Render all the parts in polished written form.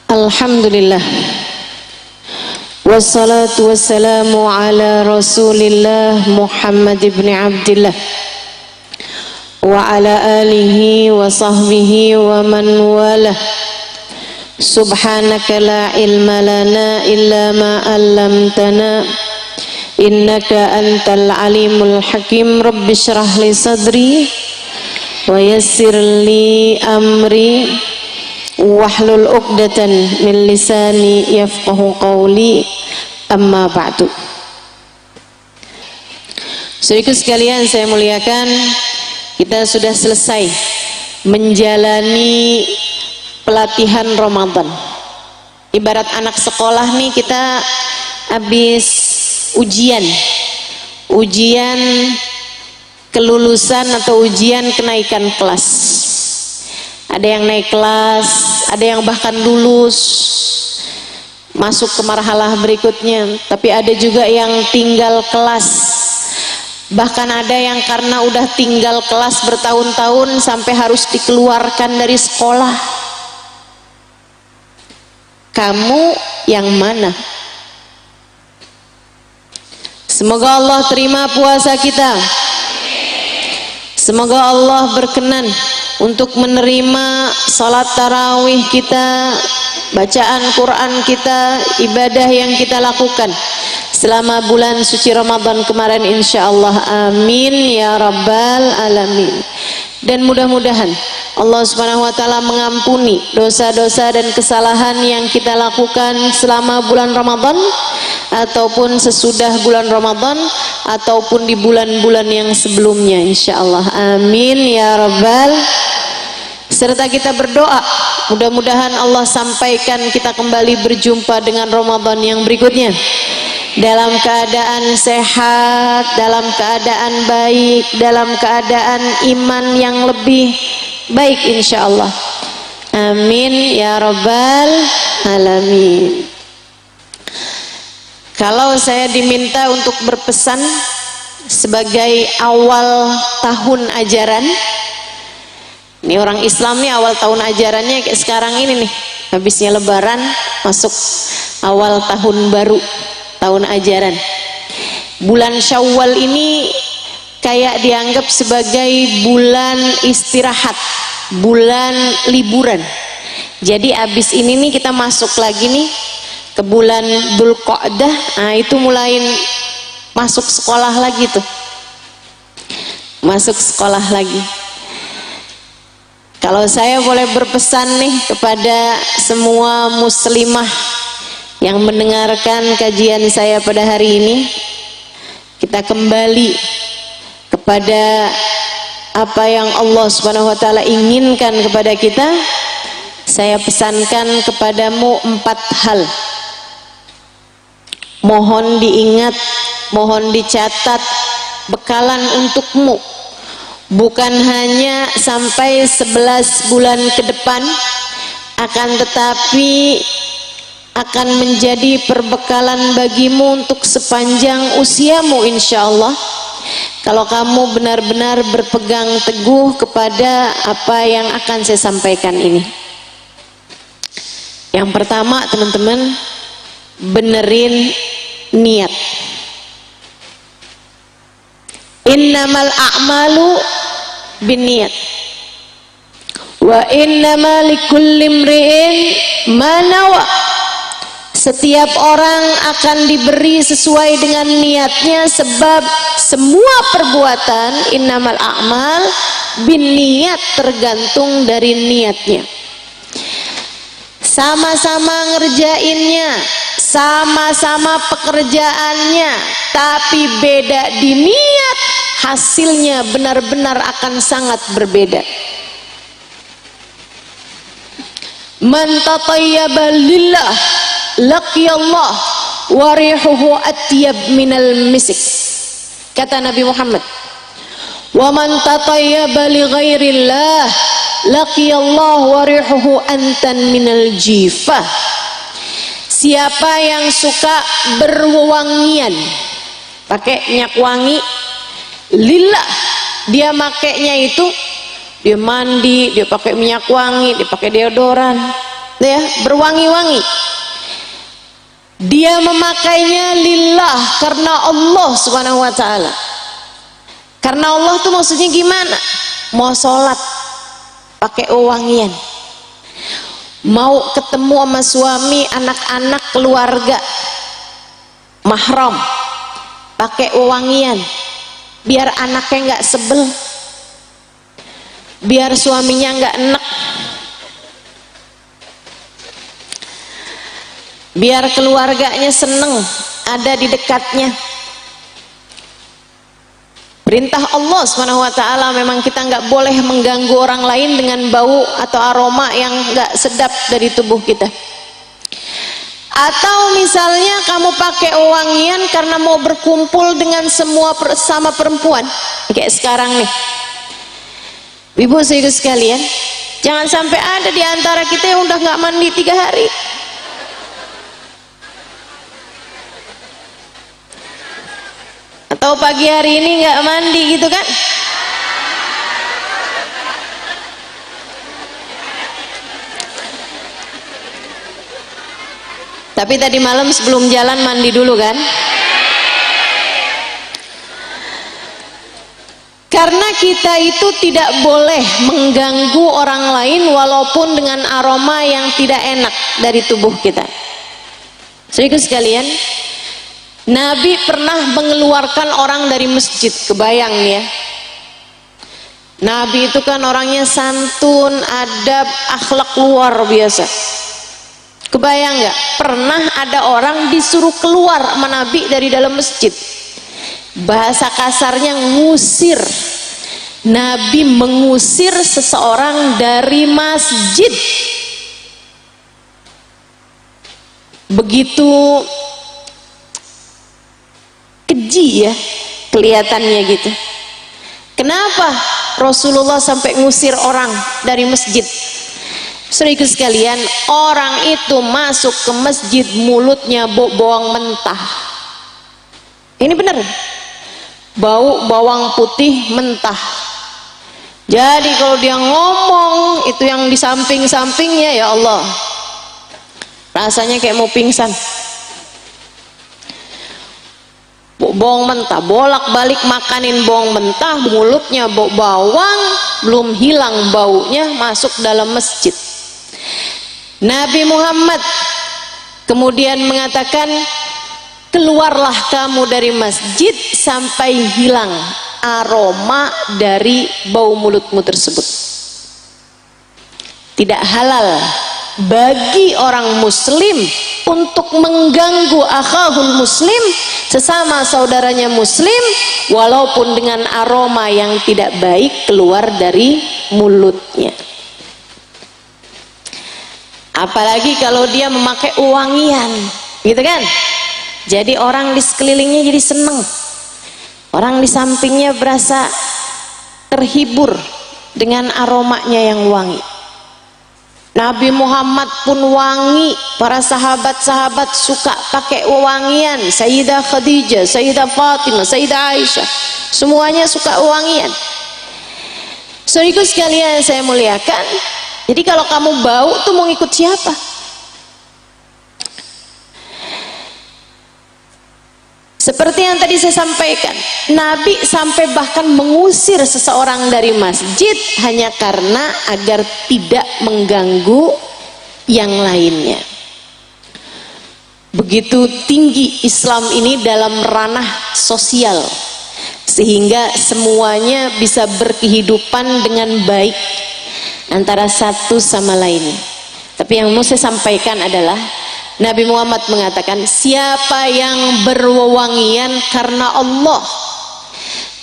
Alhamdulillah, wassalatu wassalamu ala rasulillah Muhammad ibn Abdillah wa ala alihi wa sahbihi wa man walah. Subhanaka la ilma lana illa ma 'allamtana innaka antal alimul hakim. Rabbi shrah li sadri wa yassir li amri wahlul 'uqdatan min lisani yafqahu qawli, amma ba'du. Saudaraku sekalian saya muliakan, kita sudah selesai menjalani pelatihan Ramadan. Ibarat anak sekolah nih, kita habis ujian kelulusan atau ujian kenaikan kelas. Ada yang naik kelas, ada yang bahkan lulus masuk ke marhalah berikutnya, tapi ada juga yang tinggal kelas. Bahkan ada yang karena udah tinggal kelas bertahun-tahun sampai harus dikeluarkan dari sekolah. Kamu yang mana? Semoga Allah terima puasa kita. Semoga Allah berkenan untuk menerima salat tarawih kita, bacaan Quran kita, ibadah yang kita lakukan selama bulan suci Ramadan kemarin, insyaallah. Amin ya rabbal alamin. Dan mudah-mudahan Allah subhanahu wa ta'ala mengampuni dosa-dosa dan kesalahan yang kita lakukan selama bulan Ramadan ataupun sesudah bulan Ramadan ataupun di bulan-bulan yang sebelumnya, insyaallah. Amin ya rabbal. Serta kita berdoa mudah-mudahan Allah sampaikan kita kembali berjumpa dengan Ramadan yang berikutnya dalam keadaan sehat, dalam keadaan baik, dalam keadaan iman yang lebih baik, insyaallah. Amin ya rabbal alamin. Kalau saya diminta untuk berpesan sebagai awal tahun ajaran, ini orang Islam nih awal tahun ajarannya kayak sekarang ini nih, habisnya Lebaran masuk awal tahun baru, tahun ajaran. Bulan Syawal ini kayak dianggap sebagai bulan istirahat, bulan liburan. Jadi abis ini nih kita masuk lagi nih ke bulan Dzulqa'dah. Nah itu mulai masuk sekolah lagi tuh, masuk sekolah lagi. Kalau saya boleh berpesan nih kepada semua muslimah yang mendengarkan kajian saya pada hari ini, kita kembali kepada apa yang Allah Subhanahu wa ta'ala inginkan kepada kita. Saya pesankan kepadamu 4 hal. Mohon diingat, mohon dicatat, bekalan untukmu, bukan hanya sampai 11 bulan ke depan, akan tetapi akan menjadi perbekalan bagimu untuk sepanjang usiamu, insyaallah. Kalau kamu benar-benar berpegang teguh kepada apa yang akan saya sampaikan ini. Yang pertama, teman-teman, benerin niat. Innamal a'malu binniyat wa innama likulli imri'in ma nawa. Setiap orang akan diberi sesuai dengan niatnya, sebab semua perbuatan innamal a'mal binniyat, tergantung dari niatnya. Sama-sama ngerjainnya, sama-sama pekerjaannya, tapi beda di niat, hasilnya benar-benar akan sangat berbeda. Man tatayyaba lillah laqiyallah wa rihuhu atyab minal misik, kata Nabi Muhammad. Wa man tatayyaba li ghairillah laqiyallah wa rihuhu antan minal jifah. Siapa yang suka berwangian, pakai minyak wangi lillah, dia makainya itu, dia mandi, dia pakai minyak wangi, dia pakai deodoran, ya, berwangi-wangi. Dia memakainya lillah, karena Allah subhanahu wa ta'ala. Karena Allah tuh maksudnya gimana? Mau sholat pakai wewangian, mau ketemu sama suami, anak-anak, keluarga, mahram, pakai wewangian, biar anaknya nggak sebel, biar suaminya nggak enek, biar keluarganya seneng ada di dekatnya. Perintah Allah SWT memang kita nggak boleh mengganggu orang lain dengan bau atau aroma yang nggak sedap dari tubuh kita. Atau misalnya kamu pakai wewangian karena mau berkumpul dengan semua sama perempuan, kayak sekarang nih. Ibu saudara sekalian, jangan sampai ada di antara kita yang udah nggak mandi 3 hari. Atau pagi hari ini nggak mandi gitu kan? Tapi tadi malam sebelum jalan mandi dulu kan? Karena kita itu tidak boleh mengganggu orang lain walaupun dengan aroma yang tidak enak dari tubuh kita. Saudara sekalian, Nabi pernah mengeluarkan orang dari masjid. Kebayang ya, Nabi itu kan orangnya santun, adab, akhlak luar biasa. Kebayang nggak? Pernah ada orang disuruh keluar sama Nabi dari dalam masjid. Bahasa kasarnya ngusir. Nabi mengusir seseorang dari masjid. Begitu keji ya kelihatannya gitu. Kenapa Rasulullah sampai ngusir orang dari masjid? Saudara sekalian, orang itu masuk ke masjid mulutnya bau bawang mentah. Ini benar, bau bawang putih mentah. Jadi kalau dia ngomong itu yang di samping-sampingnya, ya Allah, rasanya kayak mau pingsan. Bawang mentah, bolak-balik makanin bawang mentah, mulutnya bau bawang, belum hilang baunya, masuk dalam masjid. Nabi Muhammad kemudian mengatakan, keluarlah kamu dari masjid sampai hilang aroma dari bau mulutmu tersebut. Tidak halal bagi orang muslim untuk mengganggu akhahul muslim, sesama saudaranya muslim, walaupun dengan aroma yang tidak baik keluar dari mulutnya. Apalagi kalau dia memakai wangian, gitu kan? Jadi orang di sekelilingnya jadi seneng, orang di sampingnya berasa terhibur dengan aromanya yang wangi. Nabi Muhammad pun wangi, para sahabat-sahabat suka pakai wangian. Sayyidah Khadijah, Sayyidah Fatimah, Sayyidah Aisyah, semuanya suka wangian. Saudaraku sekalian saya muliakan, jadi kalau kamu bau tuh mau ikut siapa? Seperti yang tadi saya sampaikan, Nabi sampai bahkan mengusir seseorang dari masjid hanya karena agar tidak mengganggu yang lainnya. Begitu tinggi Islam ini dalam ranah sosial, sehingga semuanya bisa berkehidupan dengan baik antara satu sama lainnya. Tapi yang mau saya sampaikan adalah Nabi Muhammad mengatakan, siapa yang berwewangian karena Allah,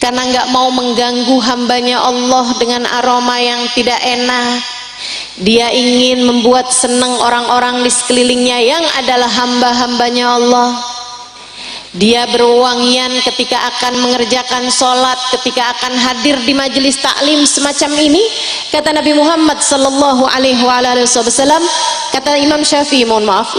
karena nggak mau mengganggu hambanya Allah dengan aroma yang tidak enak, dia ingin membuat senang orang-orang di sekelilingnya yang adalah hamba-hambanya Allah, dia berwangian ketika akan mengerjakan sholat, ketika akan hadir di majelis taklim semacam ini. Kata Nabi Muhammad sallallahu alaihi wasallam, kata Imam Syafi'i,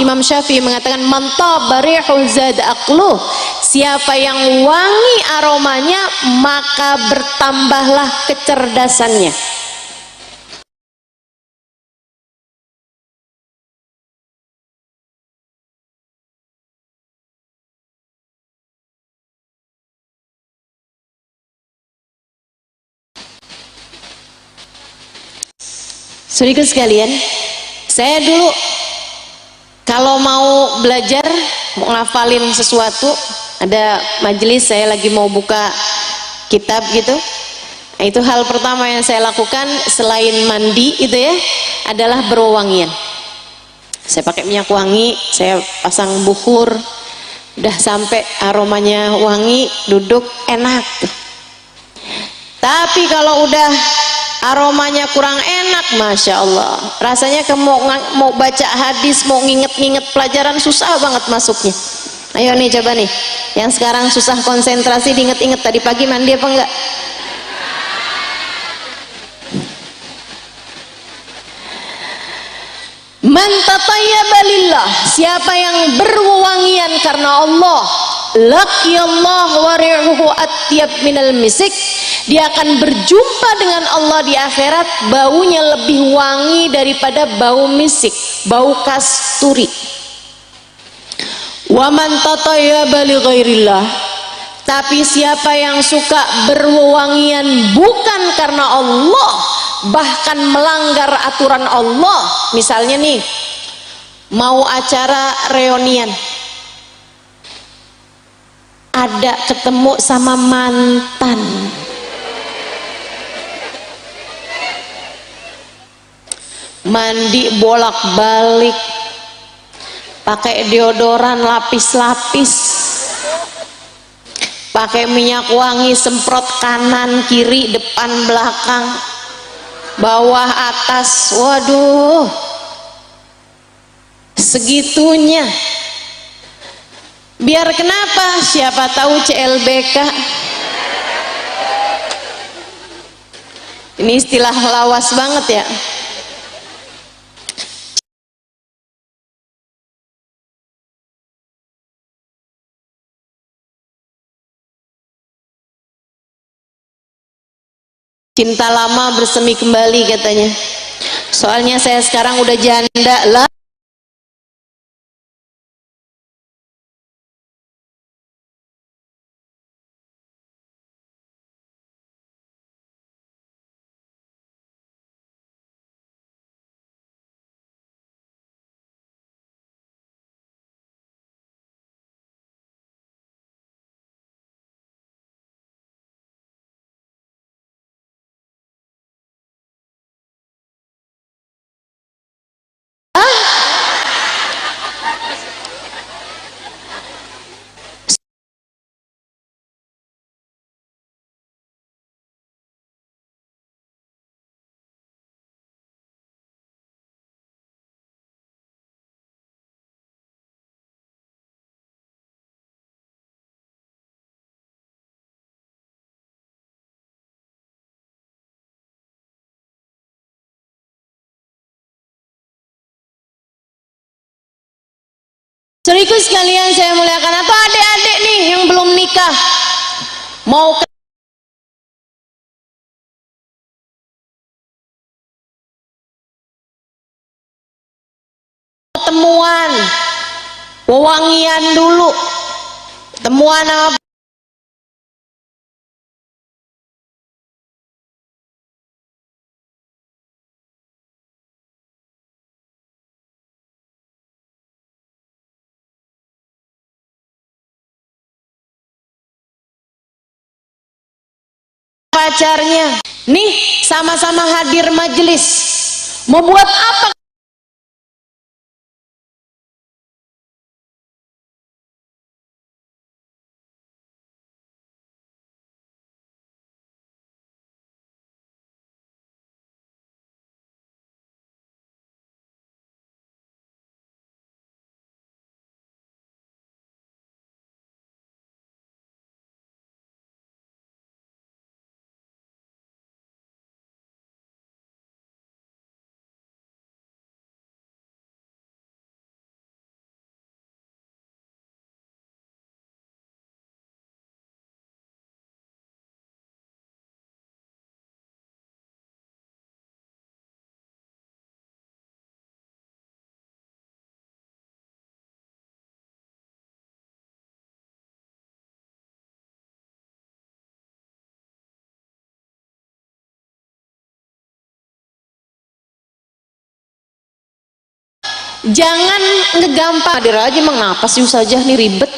Imam Syafi'i mengatakan, man taba rihul zad aqluh, siapa yang wangi aromanya maka bertambahlah kecerdasannya. Saudaraku sekalian, saya dulu kalau mau belajar, mau ngafalin sesuatu, ada majelis saya lagi mau buka kitab gitu, nah, itu hal pertama yang saya lakukan selain mandi itu ya, adalah berwangian. Saya pakai minyak wangi, saya pasang bukur, udah sampai aromanya wangi, duduk enak tuh. Tapi kalau udah aromanya kurang enak, Masya Allah, rasanya kamu mau baca hadis, mau nginget-nginget pelajaran, susah banget masuknya. Ayo nih, coba nih yang sekarang susah konsentrasi, diinget-inget tadi pagi mandi apa enggak? Man tatayyaba lillah, siapa yang berwangian karena Allah, laqiyallah wa ri'uhu atyab minal misik, dia akan berjumpa dengan Allah di akhirat, baunya lebih wangi daripada bau misik, bau kasturi. Wa man tatayyaba li ghairillah, tapi siapa yang suka berwangian bukan karena Allah, bahkan melanggar aturan Allah, misalnya nih mau acara reunian, ada ketemu sama mantan, mandi bolak-balik, pakai deodoran lapis-lapis, pakai minyak wangi semprot kanan kiri depan belakang bawah atas, waduh, segitunya. Biar kenapa? Siapa tahu CLBK. Ini istilah lawas banget ya. Cinta lama bersemi kembali katanya. Soalnya saya sekarang udah janda lah. Saudaraku sekalian saya muliakan, atau adik-adik nih yang belum nikah mau ketemuan, wewangian dulu, temuan apa? Pacarnya nih sama-sama hadir majelis, mau buat apa? Jangan ngegampang. Hadir aja, mengapa sih Ustazah nih ribet?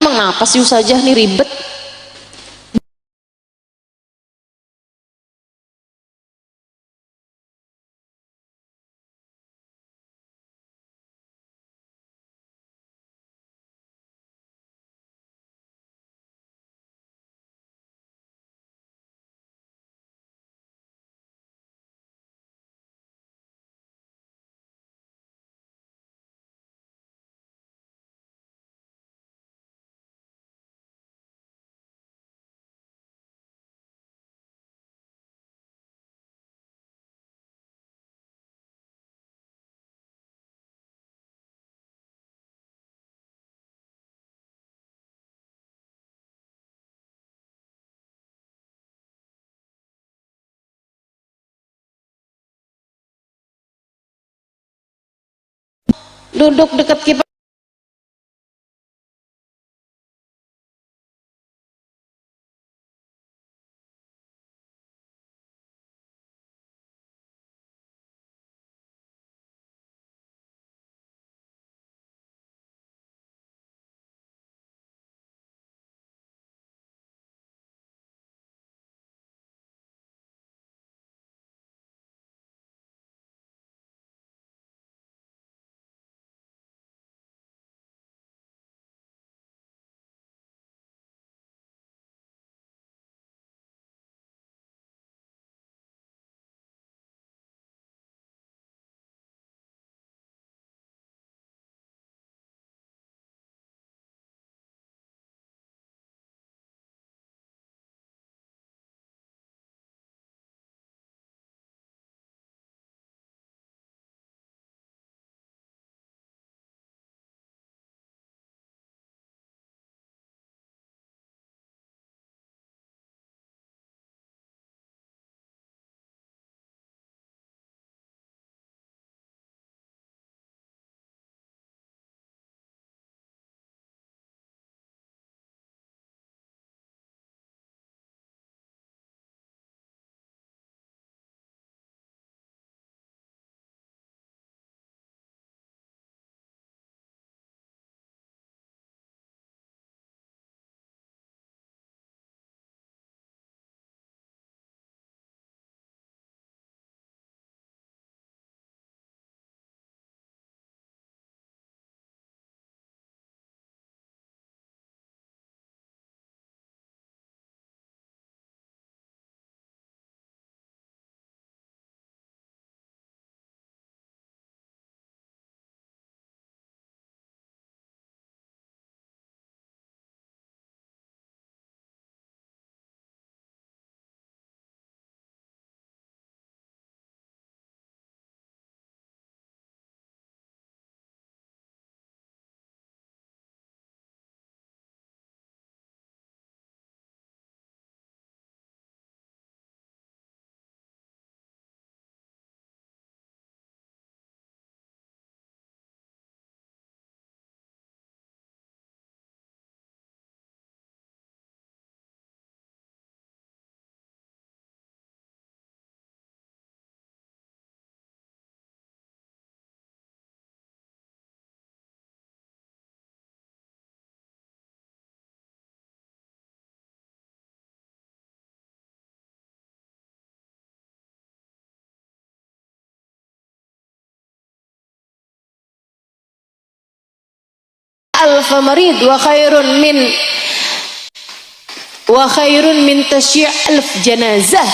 Mengapa sih Ustazah nih ribet? Duduk dekat kipas. Alfa marid wa khairun min tasyi' alf janazah.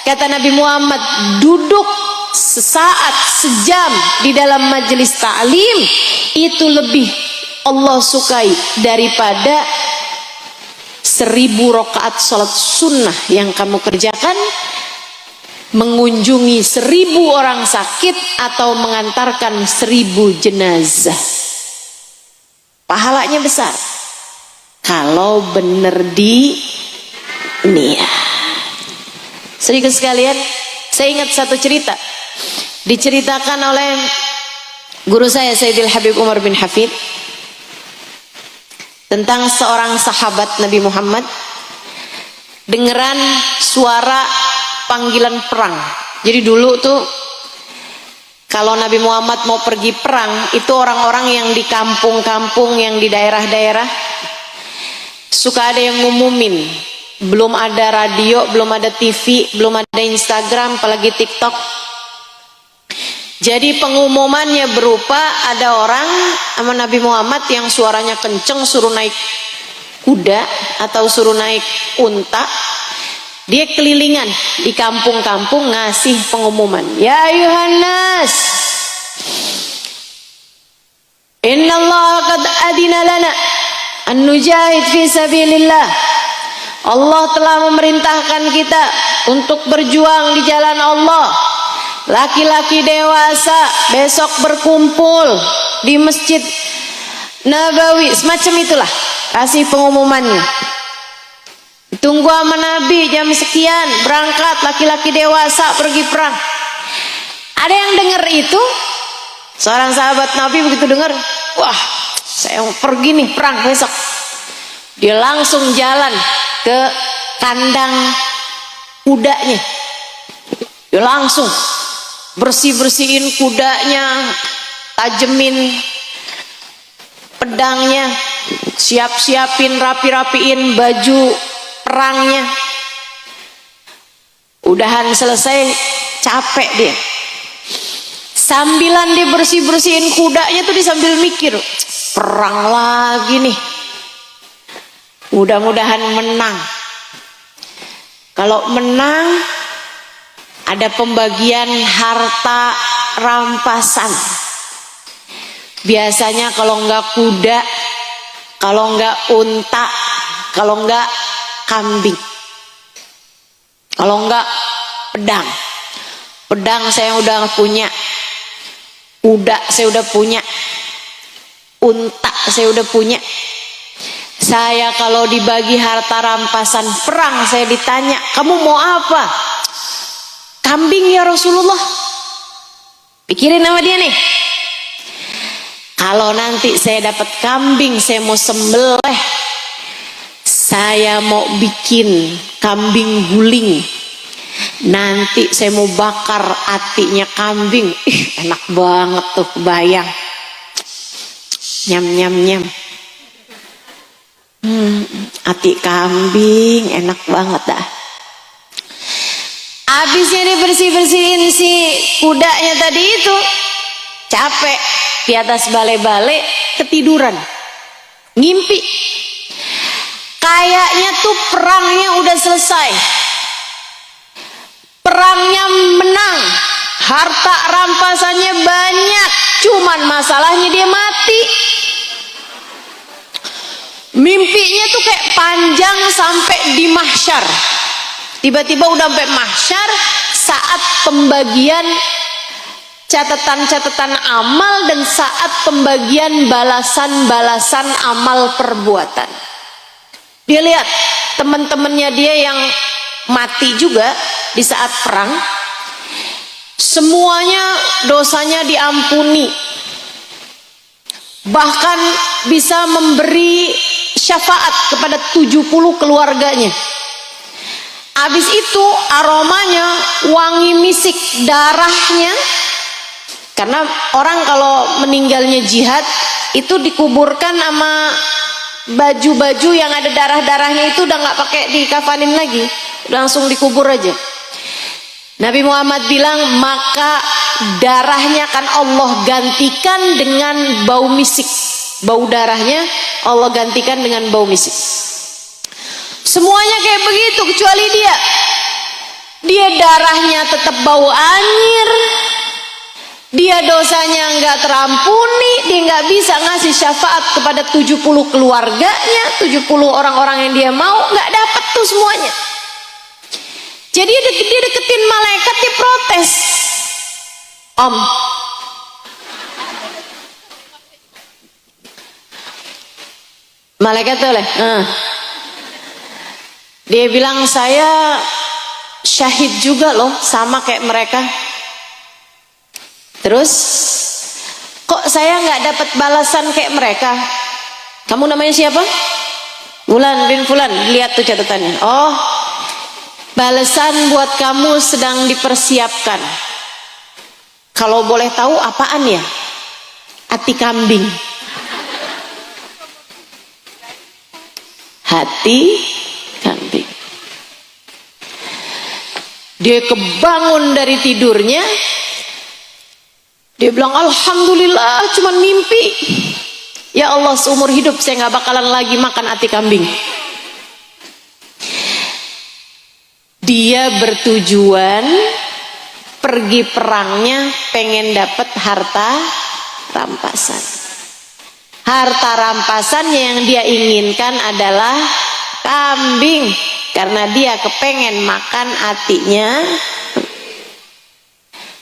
Kata Nabi Muhammad, duduk sesaat, sejam di dalam majelis ta'lim itu lebih Allah sukai daripada 1000 rakaat salat sunnah yang kamu kerjakan, mengunjungi 1000 orang sakit, atau mengantarkan 1000 jenazah. Pahalanya besar kalau benar di niat. Sedikit sekalian, saya ingat satu cerita diceritakan oleh guru saya Sayyidil Habib Umar bin Hafid tentang seorang sahabat Nabi Muhammad. Dengeran suara panggilan perang. Jadi dulu tuh kalau Nabi Muhammad mau pergi perang, itu orang-orang yang di kampung-kampung, yang di daerah-daerah, suka ada yang ngumumin. Belum ada radio, belum ada TV, belum ada Instagram, apalagi TikTok. Jadi pengumumannya berupa ada orang sama Nabi Muhammad yang suaranya kenceng, suruh naik kuda atau suruh naik unta. Dia kelilingan di kampung-kampung ngasih pengumuman. Ya ayuhannas, innallaha qad adina lana an nujahid fi sabilillah. Allah telah memerintahkan kita untuk berjuang di jalan Allah. Laki-laki dewasa besok berkumpul di Masjid Nabawi, semacam itulah kasih pengumumannya. Tunggu sama Nabi jam sekian berangkat laki-laki dewasa pergi perang. Ada yang dengar itu, seorang sahabat Nabi begitu dengar, wah saya mau pergi nih perang besok. Dia langsung jalan ke kandang kudanya. Dia langsung bersih-bersihin kudanya, tajemin pedangnya, siap-siapin, rapi-rapiin baju perangnya. Udahan selesai, capek dia. Sambilan dia bersih-bersihin kudanya tuh dia sambil mikir, perang lagi nih. Mudah-mudahan menang. Kalau menang, ada pembagian harta rampasan. Biasanya kalau enggak kuda, kalau enggak unta, kalau enggak kambing, kalau enggak pedang. Pedang saya udah punya, kuda saya udah punya, unta saya udah punya. Saya kalau dibagi harta rampasan perang, saya ditanya, kamu mau apa? Kambing ya Rasulullah. Pikirin sama dia nih, kalau nanti saya dapat kambing, saya mau sembelih, saya mau bikin kambing guling, nanti saya mau bakar hatinya kambing. Enak banget tuh, bayang. Nyam nyam nyam. Hati kambing enak banget dah. Habisnya dia bersih-bersihin si kudanya tadi itu, capek di atas bale-bale, ketiduran, ngimpi. Kayaknya tuh perangnya udah selesai, perangnya menang, harta rampasannya banyak, cuman masalahnya dia mati. Mimpinya tuh kayak panjang sampai di mahsyar. Tiba-tiba udah sampai mahsyar, saat pembagian catatan-catatan amal dan saat pembagian balasan-balasan amal perbuatan. Dia lihat teman-temannya dia yang mati juga di saat perang, semuanya dosanya diampuni, bahkan bisa memberi syafaat kepada 70 keluarganya. Habis itu aromanya wangi misik, darahnya, karena orang kalau meninggalnya jihad itu dikuburkan sama baju-baju yang ada darah-darahnya, itu udah nggak pakai dikafanin lagi, langsung dikubur aja. Nabi Muhammad bilang, maka darahnya akan Allah gantikan dengan bau misik. Bau darahnya Allah gantikan dengan bau misik. Semuanya kayak begitu kecuali dia. Dia darahnya tetap bau anyir, dia dosanya nggak terampuni, dia nggak bisa ngasih syafaat kepada 70 keluarganya, 70 orang-orang yang dia mau, nggak dapat tuh semuanya. Jadi dia deketin malaikat, dia protes. Om, malaikat tuh dia bilang, saya syahid juga loh, sama kayak mereka. Terus kok saya nggak dapat balasan kayak mereka? Kamu namanya siapa? Fulan bin Fulan. Lihat tuh catatannya. Oh, balasan buat kamu sedang dipersiapkan. Kalau boleh tahu apaan ya? Hati kambing. Hati kambing. Dia kebangun dari tidurnya, dia bilang alhamdulillah cuman mimpi. Ya Allah, seumur hidup saya nggak bakalan lagi makan hati kambing. Dia bertujuan pergi perangnya pengen dapat harta rampasan. Harta rampasannya yang dia inginkan adalah kambing, karena dia kepengen makan hatinya.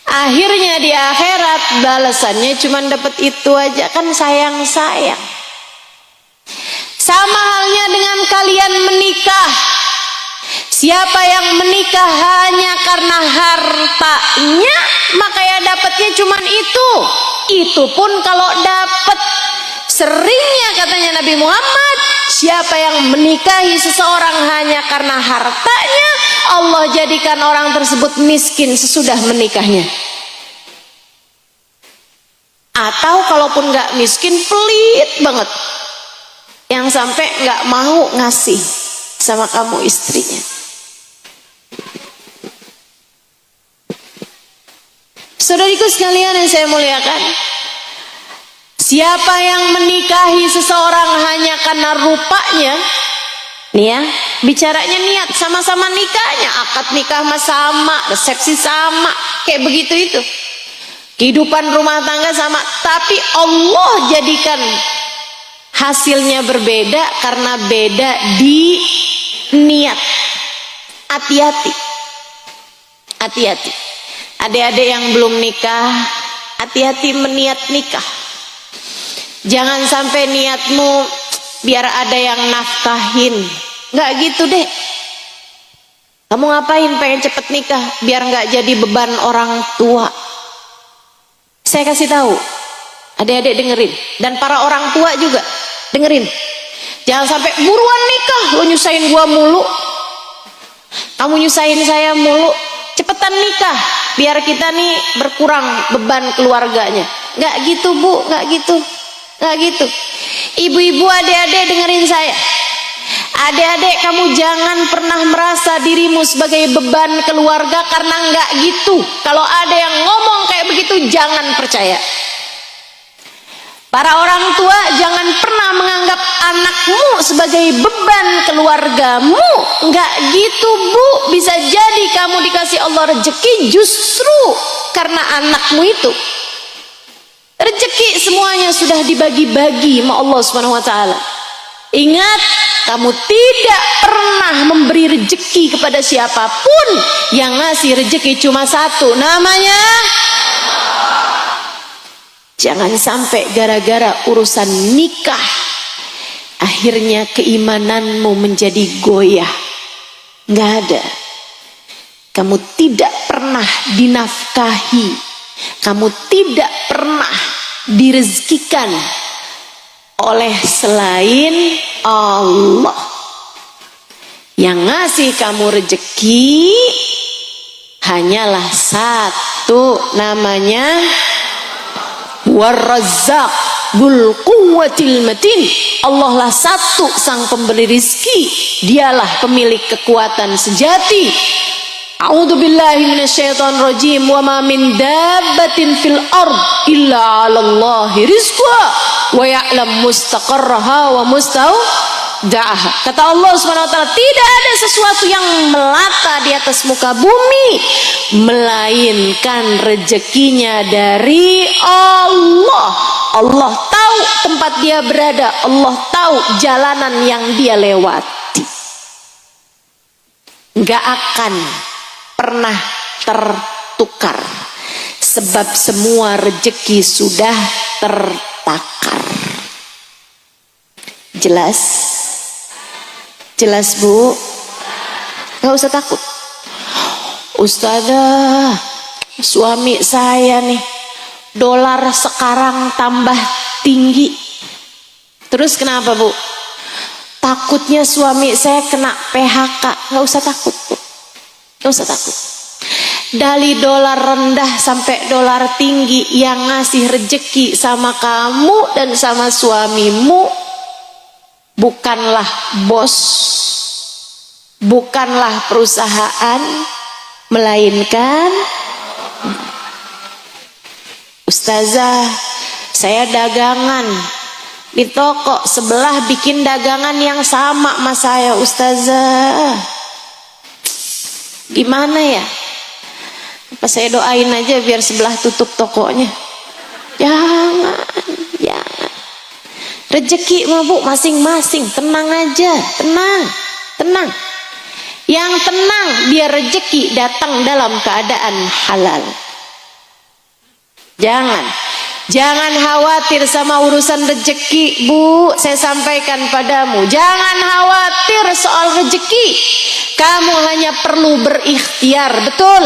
Akhirnya di akhirat balasannya cuma dapat itu aja, kan sayang-sayang. Sama halnya dengan kalian menikah. Siapa yang menikah hanya karena hartanya, maka ya dapatnya cuma itu. Itu pun kalau dapat. Seringnya katanya Nabi Muhammad, siapa yang menikahi seseorang hanya karena hartanya, Allah jadikan orang tersebut miskin sesudah menikahnya. Atau kalaupun gak miskin, pelit banget, yang sampai gak mau ngasih sama kamu istrinya. Saudariku sekalian yang saya muliakan, siapa yang menikahi seseorang hanya karena rupanya, nih ya, bicaranya niat, sama-sama nikahnya, akad nikah mah sama, resepsi sama, kayak begitu itu. Kehidupan rumah tangga sama, tapi Allah jadikan hasilnya berbeda karena beda di niat. Hati-hati. Hati-hati. Adik-adik yang belum nikah, hati-hati meniat nikah. Jangan sampai niatmu biar ada yang nafkahin. Nggak gitu deh. Kamu ngapain pengen cepet nikah? Biar nggak jadi beban orang tua. Saya kasih tahu, adik-adik dengerin, dan para orang tua juga dengerin. Jangan sampai buruan nikah, lo nyusahin gua mulu, kamu nyusahin saya mulu. Cepetan nikah, biar kita nih berkurang beban keluarganya. Nggak gitu bu, nggak gitu, nggak gitu. Ibu-ibu, adik-adik dengerin saya. Adik-adik, kamu jangan pernah merasa dirimu sebagai beban keluarga, karena nggak gitu. Kalau ada yang ngomong kayak begitu, jangan percaya. Para orang tua jangan pernah menganggap anakmu sebagai beban keluargamu. Nggak gitu bu. Bisa jadi kamu dikasih Allah rezeki justru karena anakmu itu. Rezeki semuanya sudah dibagi-bagi sama Allah Subhanahu wa taala. Ingat, kamu tidak pernah memberi rezeki kepada siapapun. Yang ngasih rezeki cuma satu, namanya. Jangan sampai gara-gara urusan nikah akhirnya keimananmu menjadi goyah. Nggak ada. Kamu tidak pernah dinafkahi, kamu tidak pernah direzekikan oleh selain Allah. Yang ngasih kamu rezeki hanyalah satu, namanya War-Razzaq Dzul Quwwatil Matin. Allah lah satu sang pemberi rizki, dialah pemilik kekuatan sejati. A'udzubillahi minasyaitonir rajim. Wa ma min dabbatin fil ard illa 'alallahi rizquha wa ya'lam mustaqarraha wa mustaudaha. Kata Allah Subhanahu wa taala, tidak ada sesuatu yang melata di atas muka bumi melainkan rezekinya dari Allah. Allah tahu tempat dia berada, Allah tahu jalanan yang dia lewati. Nggak akan pernah tertukar, sebab semua rezeki sudah tertakar. Jelas? Jelas bu? Gak usah takut. Ustazah, suami saya nih dolar sekarang tambah tinggi. Terus kenapa bu? Takutnya suami saya kena PHK. Gak usah takut bu. Gak usah takut. Dari dolar rendah sampai dolar tinggi, yang ngasih rejeki sama kamu dan sama suamimu bukanlah bos, bukanlah perusahaan, melainkan Ustazah, saya dagangan di toko sebelah, bikin dagangan yang sama sama saya. Ustazah, gimana ya? Apa saya doain aja biar sebelah tutup tokonya? Jangan, jangan. Rezeki mah Bu masing-masing, tenang aja, tenang. Yang tenang biar rezeki datang dalam keadaan halal. Jangan khawatir sama urusan rezeki, Bu. Saya sampaikan padamu, jangan khawatir soal rezeki. Kamu hanya perlu berikhtiar, betul.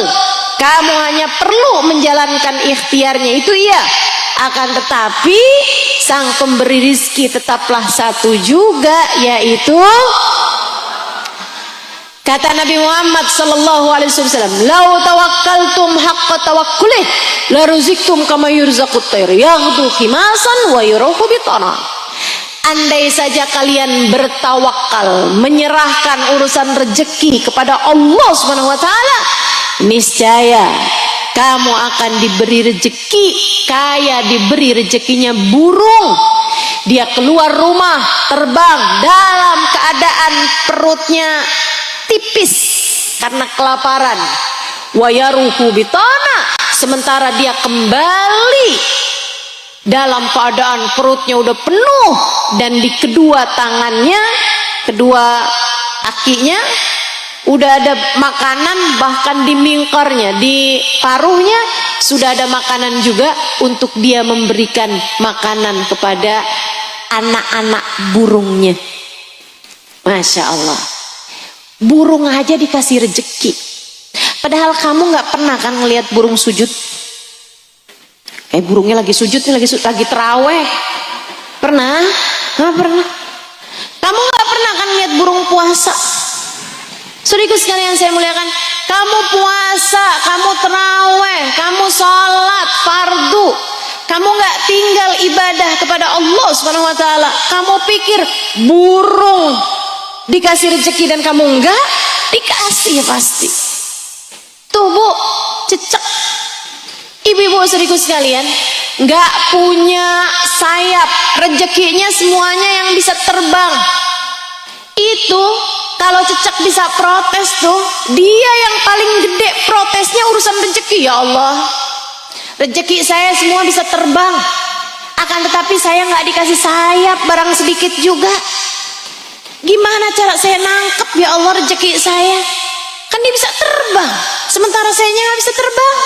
Kamu hanya perlu menjalankan ikhtiarnya, itu iya. Akan tetapi sang pemberi rizki tetaplah satu juga, yaitu kata Nabi Muhammad sallallahu alaihi wasallam, "Lau tawakkaltum haqqa tawakkulih, la ruziktum kama yurzaqut tayr, yaghdu khimasan wa yuruhu bitana." Andai saja kalian bertawakal, menyerahkan urusan rezeki kepada Allah Subhanahu wa taala, niscaya kamu akan diberi rezeki kayak diberi rezekinya burung. Dia keluar rumah terbang dalam keadaan perutnya tipis karena kelaparan. Wayaruhu bitana, sementara dia kembali dalam keadaan perutnya udah penuh, dan di kedua tangannya, kedua kakinya udah ada makanan, bahkan di mingkarnya, di paruhnya sudah ada makanan juga untuk dia memberikan makanan kepada anak-anak burungnya. Masya Allah, burung aja dikasih rezeki. Padahal kamu nggak pernah kan ngelihat burung sujud? Burungnya lagi sujud nih, lagi teraweh. Pernah? Nggak pernah. Kamu nggak pernah kan lihat burung puasa? Saudaraku sekalian saya muliakan, kamu puasa, kamu teraweh, kamu sholat fardu, kamu nggak tinggal ibadah kepada Allah Subhanahu wa taala. Kamu pikir burung dikasih rezeki dan kamu enggak? Dikasih pasti. Tuh Bu, cecek. Ibu-ibu saudaraku sekalian, nggak punya sayap, rezekinya semuanya yang bisa terbang. Itu kalau cecek bisa protes tuh, dia yang paling gede protesnya urusan rezeki. Ya Allah, rezeki saya semua bisa terbang, akan tetapi saya nggak dikasih sayap barang sedikit juga. Gimana cara saya nangkep ya Allah rezeki saya? Kan dia bisa terbang, sementara saya nggak bisa terbang.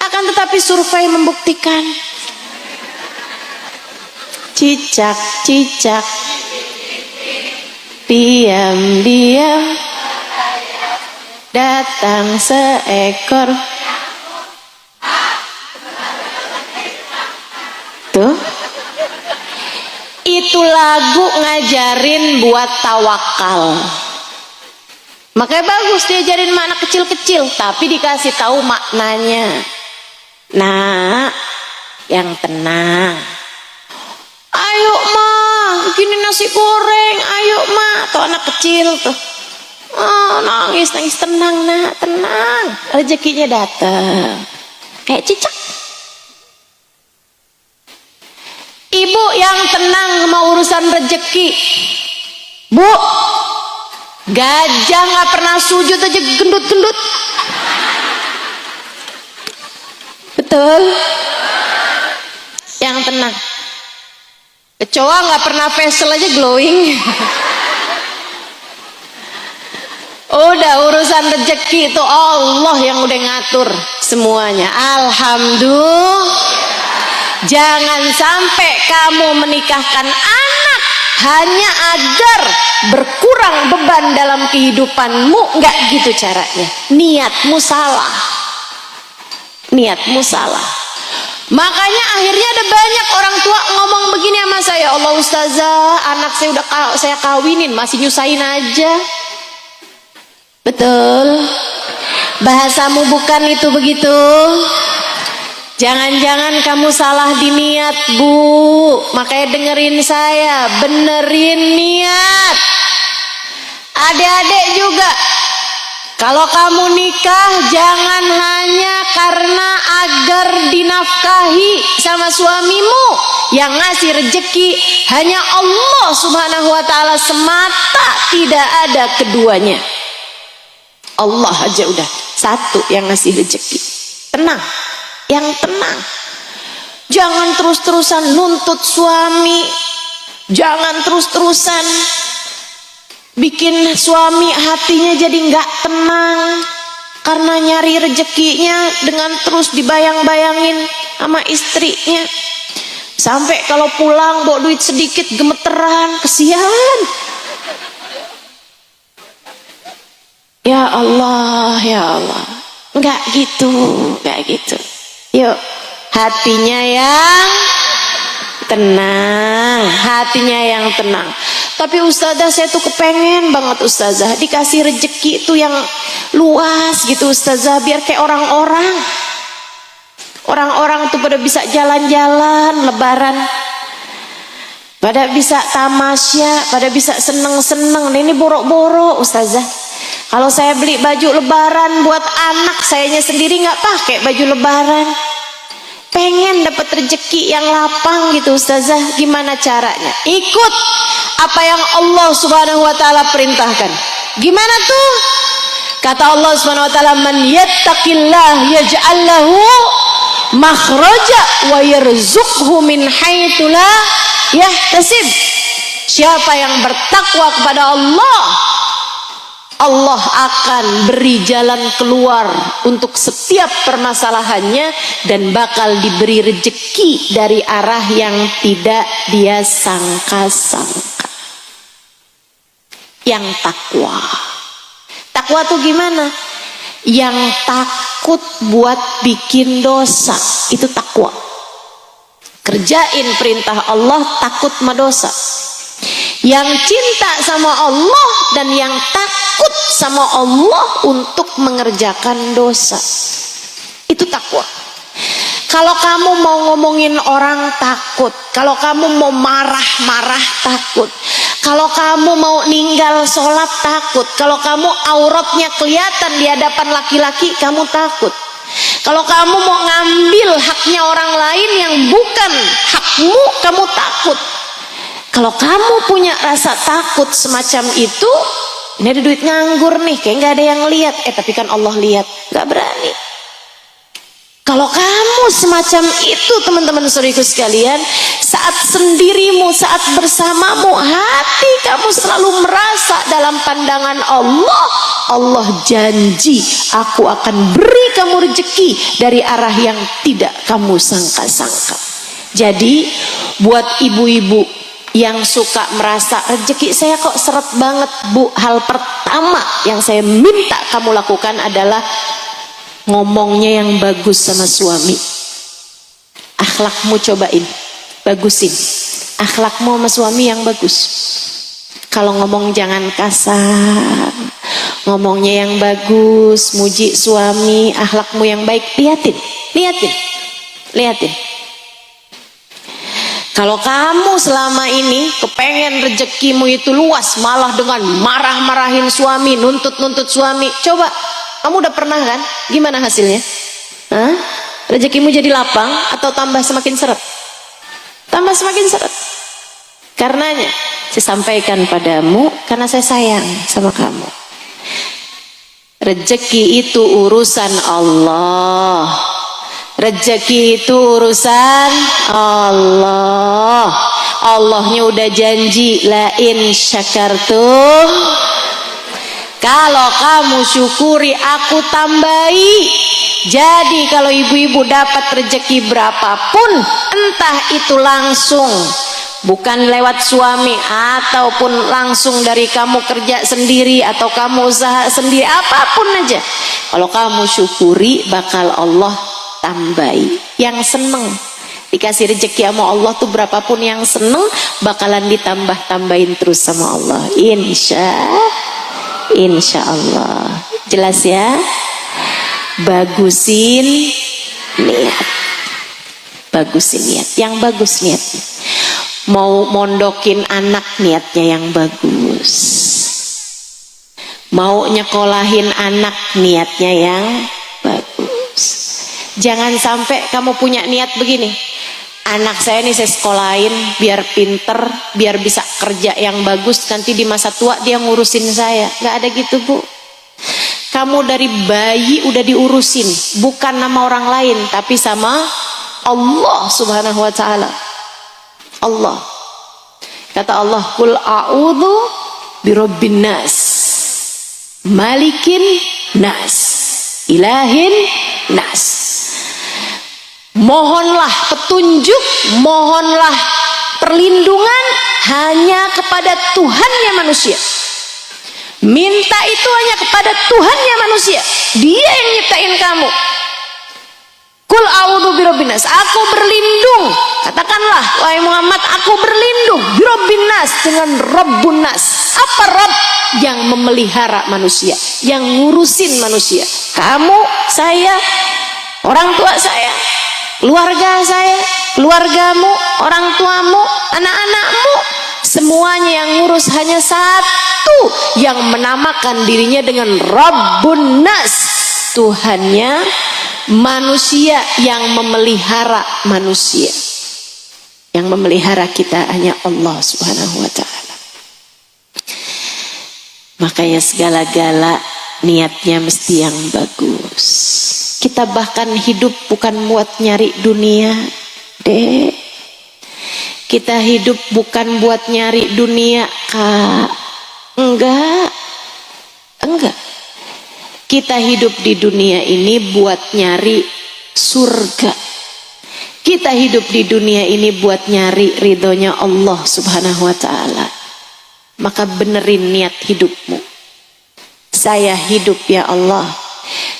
Akan tetapi survei membuktikan, cicak-cicak diam-diam datang seekor. Tuh, itu lagu ngajarin buat tawakal. Makanya bagus diajarin sama anak kecil-kecil, tapi dikasih tahu maknanya. Nah, yang tenang. Ayo Ma, gini nasi goreng, ayo Ma. Tuh anak kecil tuh, nangis, tenang nak, tenang, rezekinya datang. Kayak cicak. Ibu yang tenang sama urusan rezeki, Bu. Gajah nggak pernah sujud aja gendut-gendut. Betul? Yang tenang. Kecoa nggak pernah facial aja glowing. Udah urusan rezeki itu Allah yang udah ngatur semuanya. Alhamdulillah. Jangan sampai kamu menikahkan anak hanya agar berkurang beban dalam kehidupanmu. Nggak gitu caranya. Niatmu salah. Niatmu salah. Makanya akhirnya ada banyak orang tua ngomong begini sama saya, Allah Ustazah, anak saya udah saya kawinin masih nyusahin aja. Betul? Bahasamu bukan itu begitu? Jangan-jangan kamu salah di niat, Bu. Makanya dengerin saya, benerin niat. Adik-adik juga, kalau kamu nikah jangan hanya karena agar dinafkahi sama suamimu. Yang ngasih rezeki hanya Allah Subhanahu wa ta'ala semata, tidak ada keduanya. Allah aja udah satu yang ngasih rezeki. Tenang, yang tenang. Jangan terus-terusan nuntut suami. Jangan terus-terusan bikin suami hatinya jadi nggak tenang karena nyari rezekinya dengan terus dibayang-bayangin sama istrinya. Sampai kalau pulang bawa duit sedikit gemeteran, kesian. Ya Allah, ya Allah. Enggak gitu, enggak gitu. Yuk, hatinya yang tenang, hatinya yang tenang. Tapi ustazah, saya tuh kepengen banget ustazah dikasih rezeki itu yang luas gitu ustazah, biar kayak orang-orang. Orang-orang tuh pada bisa jalan-jalan lebaran, pada bisa tamasya, pada bisa seneng-seneng. Ini borok-borok ustazah. Kalau saya beli baju lebaran buat anak sayanya sendiri nggak pakai baju lebaran. Pengen dapat rezeki yang lapang gitu ustazah. Gimana caranya? Ikut apa yang Allah Subhanahu wa ta'ala perintahkan. Gimana tuh? Kata Allah Subhanahu wa ta'ala, man yattaqillah yaj'al lahu makhraja wa yarzuqhu min haitsu la yahtasib. Siapa yang bertakwa kepada Allah, Allah akan beri jalan keluar untuk setiap permasalahannya dan bakal diberi rezeki dari arah yang tidak dia sangka-sangka. Yang takwa. Takwa tuh gimana? Yang takut buat bikin dosa, itu takwa. Kerjain perintah Allah, takut sama dosa. Yang cinta sama Allah dan yang takut sama Allah untuk mengerjakan dosa, itu takwa. Kalau kamu mau ngomongin orang takut, kalau kamu mau marah-marah takut, kalau kamu mau ninggal sholat takut, kalau kamu auratnya kelihatan di hadapan laki-laki kamu takut, kalau kamu mau ngambil haknya orang lain yang bukan hakmu kamu takut. Kalau kamu punya rasa takut semacam itu, ini ada duit nganggur nih, kayak nggak ada yang lihat. Tapi kan Allah lihat, nggak berani. Kalau kamu semacam itu teman-teman saudariku sekalian, saat sendirimu, saat bersamamu, hati kamu selalu merasa dalam pandangan Allah, Allah janji aku akan beri kamu rezeki dari arah yang tidak kamu sangka-sangka. Jadi buat ibu-ibu yang suka merasa rezeki saya kok seret banget Bu, hal pertama yang saya minta kamu lakukan adalah ngomongnya yang bagus sama suami. Akhlakmu cobain, bagusin akhlakmu sama suami yang bagus. Kalau ngomong jangan kasar, ngomongnya yang bagus, muji suami, akhlakmu yang baik. Liatin. Kalau kamu selama ini kepengen rezekimu itu luas, malah dengan marah-marahin suami, nuntut suami, coba kamu udah pernah kan? Gimana hasilnya? Hah? Rezekimu jadi lapang atau tambah semakin seret? Tambah semakin seret. Karenanya saya sampaikan padamu karena saya sayang sama kamu. Rezeki itu urusan Allah. Rezeki itu urusan Allah. Allahnya udah janji, la in syakartum, kalau kamu syukuri aku tambahi. Jadi kalau ibu-ibu dapat rezeki berapapun, entah itu langsung bukan lewat suami ataupun langsung dari kamu kerja sendiri atau kamu usaha sendiri, apapun aja, kalau kamu syukuri bakal Allah tambahi. Yang seneng dikasih rezeki sama Allah tuh berapapun yang seneng bakalan ditambah-tambahin terus sama Allah, insya Insya Allah. Jelas ya? Bagusin niat. Bagusin niat. Yang bagus niatnya. Mau mondokin anak niatnya yang bagus. Mau nyekolahin anak niatnya yang bagus. Jangan sampai kamu punya niat begini. Anak saya nih saya sekolahin biar pinter, biar bisa kerja yang bagus, nanti di masa tua dia ngurusin saya. Gak ada gitu, Bu. Kamu dari bayi udah diurusin, bukan nama orang lain, tapi sama Allah Subhanahu wa ta'ala. Allah. Kata Allah, "Qul a'udzu birabbin nas, malikin nas, ilahin nas." Mohonlah petunjuk, mohonlah perlindungan hanya kepada Tuhannya manusia. Minta itu hanya kepada Tuhannya manusia. Dia yang nyiptain kamu. Qul a'udzu birabbin nas. Aku berlindung. Katakanlah, wahai Muhammad, aku berlindung birabbin nas, dengan Rabbun nas. Apa Rabb? Yang memelihara manusia, yang ngurusin manusia. Kamu, saya, orang tua saya, keluarga saya, keluargamu, orang tuamu, anak-anakmu, semuanya yang ngurus hanya satu, yang menamakan dirinya dengan Rabbun nas, Tuhannya manusia, yang memelihara manusia. Yang memelihara kita hanya Allah Subhanahu wa ta'ala. Makanya segala-gala niatnya mesti yang bagus. Kita bahkan hidup bukan buat nyari dunia, Dek. Kita hidup bukan buat nyari dunia, Kak. Enggak. Kita hidup di dunia ini buat nyari surga. Kita hidup di dunia ini buat nyari ridhonya Allah Subhanahu wa ta'ala. Maka benerin niat hidupmu. Saya hidup ya Allah,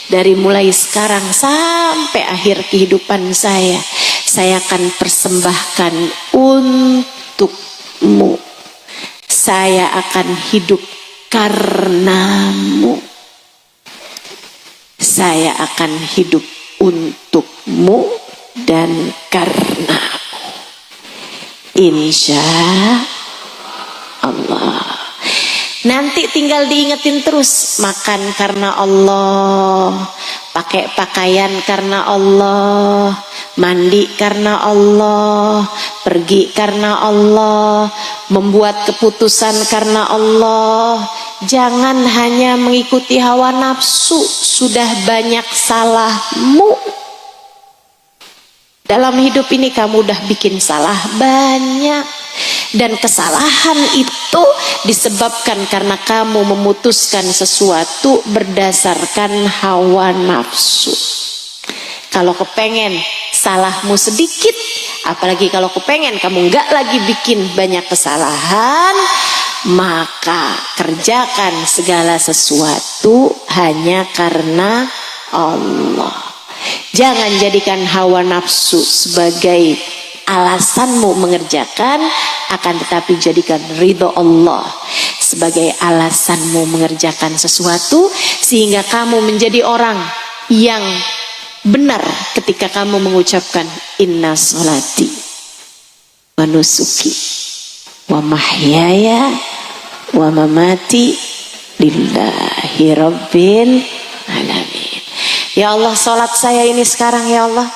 dari mulai sekarang sampai akhir kehidupan saya akan persembahkan untukmu. Saya akan hidup karenamu. Saya akan hidup untukmu dan karenamu. Insya Allah. Nanti tinggal diingetin terus. Makan karena Allah, pakai pakaian karena Allah, mandi karena Allah, pergi karena Allah, membuat keputusan karena Allah. Jangan hanya mengikuti hawa nafsu. Sudah banyak salahmu. Dalam hidup ini kamu udah bikin salah banyak. Dan kesalahan itu disebabkan karena kamu memutuskan sesuatu berdasarkan hawa nafsu. Kalau kepengen salahmu sedikit, apalagi kalau kepengen kamu nggak lagi bikin banyak kesalahan, maka kerjakan segala sesuatu hanya karena Allah. Jangan jadikan hawa nafsu sebagai alasanmu mengerjakan, akan tetapi jadikan ridho Allah sebagai alasanmu mengerjakan sesuatu, sehingga kamu menjadi orang yang benar ketika kamu mengucapkan inna sholati wa nusuki wa mahyaya wa mamati lillahi rabbil alamin. Ya Allah, sholat saya ini sekarang ya Allah,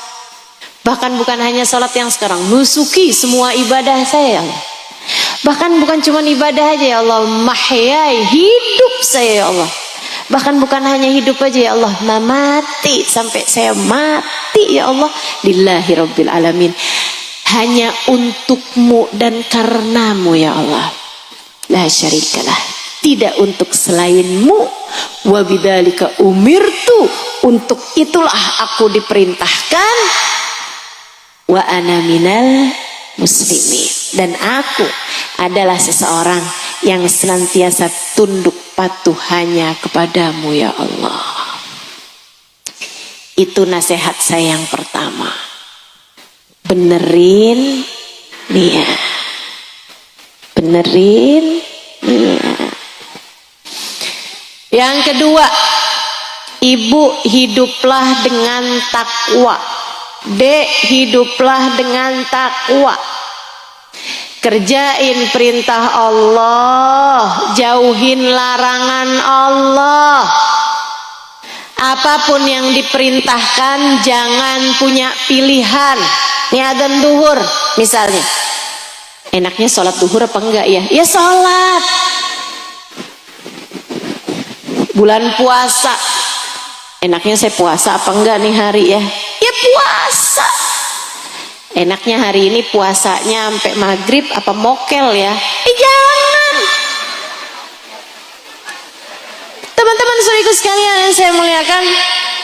bahkan bukan hanya sholat yang sekarang, nusuki semua ibadah saya ya Allah. Bahkan bukan cuma ibadah aja ya Allah, mahyai, hidup saya ya Allah. Bahkan bukan hanya hidup aja ya Allah, mati sampai saya mati ya Allah, lillahi rabbil alamin, hanya untukmu dan karenamu ya Allah, la syarikalah, tidak untuk selainmu. Wa bidzalika umirtu, untuk itulah aku diperintahkan. Wa ana minal muslimin, dan aku adalah seseorang yang senantiasa tunduk patuh hanya kepadamu ya Allah. Itu nasihat saya yang pertama. Benerin niat. Benerin niat. Yang kedua, ibu hiduplah dengan takwa. Dek, hiduplah dengan takwa. Kerjain perintah Allah, jauhin larangan Allah. Apapun yang diperintahkan jangan punya pilihan. Ini adzan duhur misalnya, enaknya sholat duhur apa enggak ya? Ya sholat. Bulan puasa, enaknya saya puasa apa enggak nih hari ya? Ya puasa. Enaknya hari ini puasanya sampai maghrib apa mokel ya? Jangan. Teman-teman saudaraku sekalian yang saya muliakan,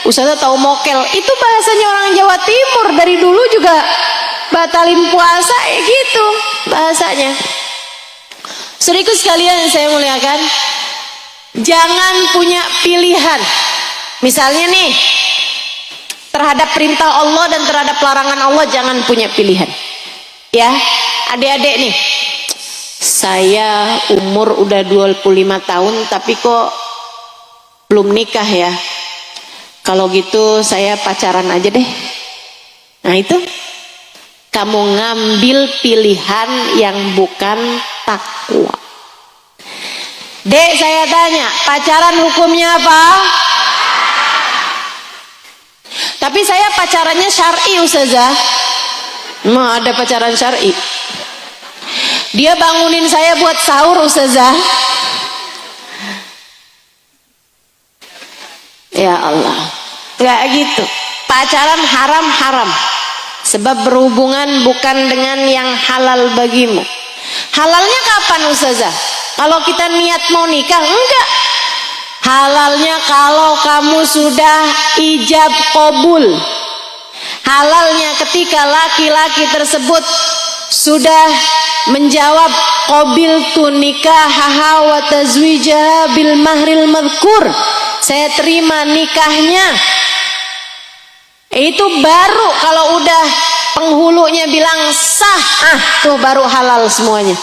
Ustazah tahu mokel itu bahasanya orang Jawa Timur, dari dulu juga batalin puasa gitu bahasanya. Saudaraku sekalian yang saya muliakan, jangan punya pilihan. Misalnya nih, terhadap perintah Allah dan terhadap larangan Allah jangan punya pilihan. Ya, adik-adik nih, saya umur udah 25 tahun tapi kok belum nikah ya. Kalau gitu saya pacaran aja deh. Nah itu, kamu ngambil pilihan yang bukan takwa. Dek, saya tanya, pacaran hukumnya apa? Tapi saya pacarannya syar'i Ustazah. Ada pacaran syar'i. Dia bangunin saya buat sahur Ustazah. Ya Allah, gak gitu. Pacaran haram-haram, sebab berhubungan bukan dengan yang halal bagimu. Halalnya kapan Ustazah? Kalau kita niat mau nikah? Enggak. Halalnya kalau kamu sudah ijab qabul. Halalnya ketika laki-laki tersebut sudah menjawab qabiltu nikahaha wa tazwijaha bil mahril madhkur, saya terima nikahnya. Itu baru kalau udah penghulunya bilang sah, tuh baru halal semuanya.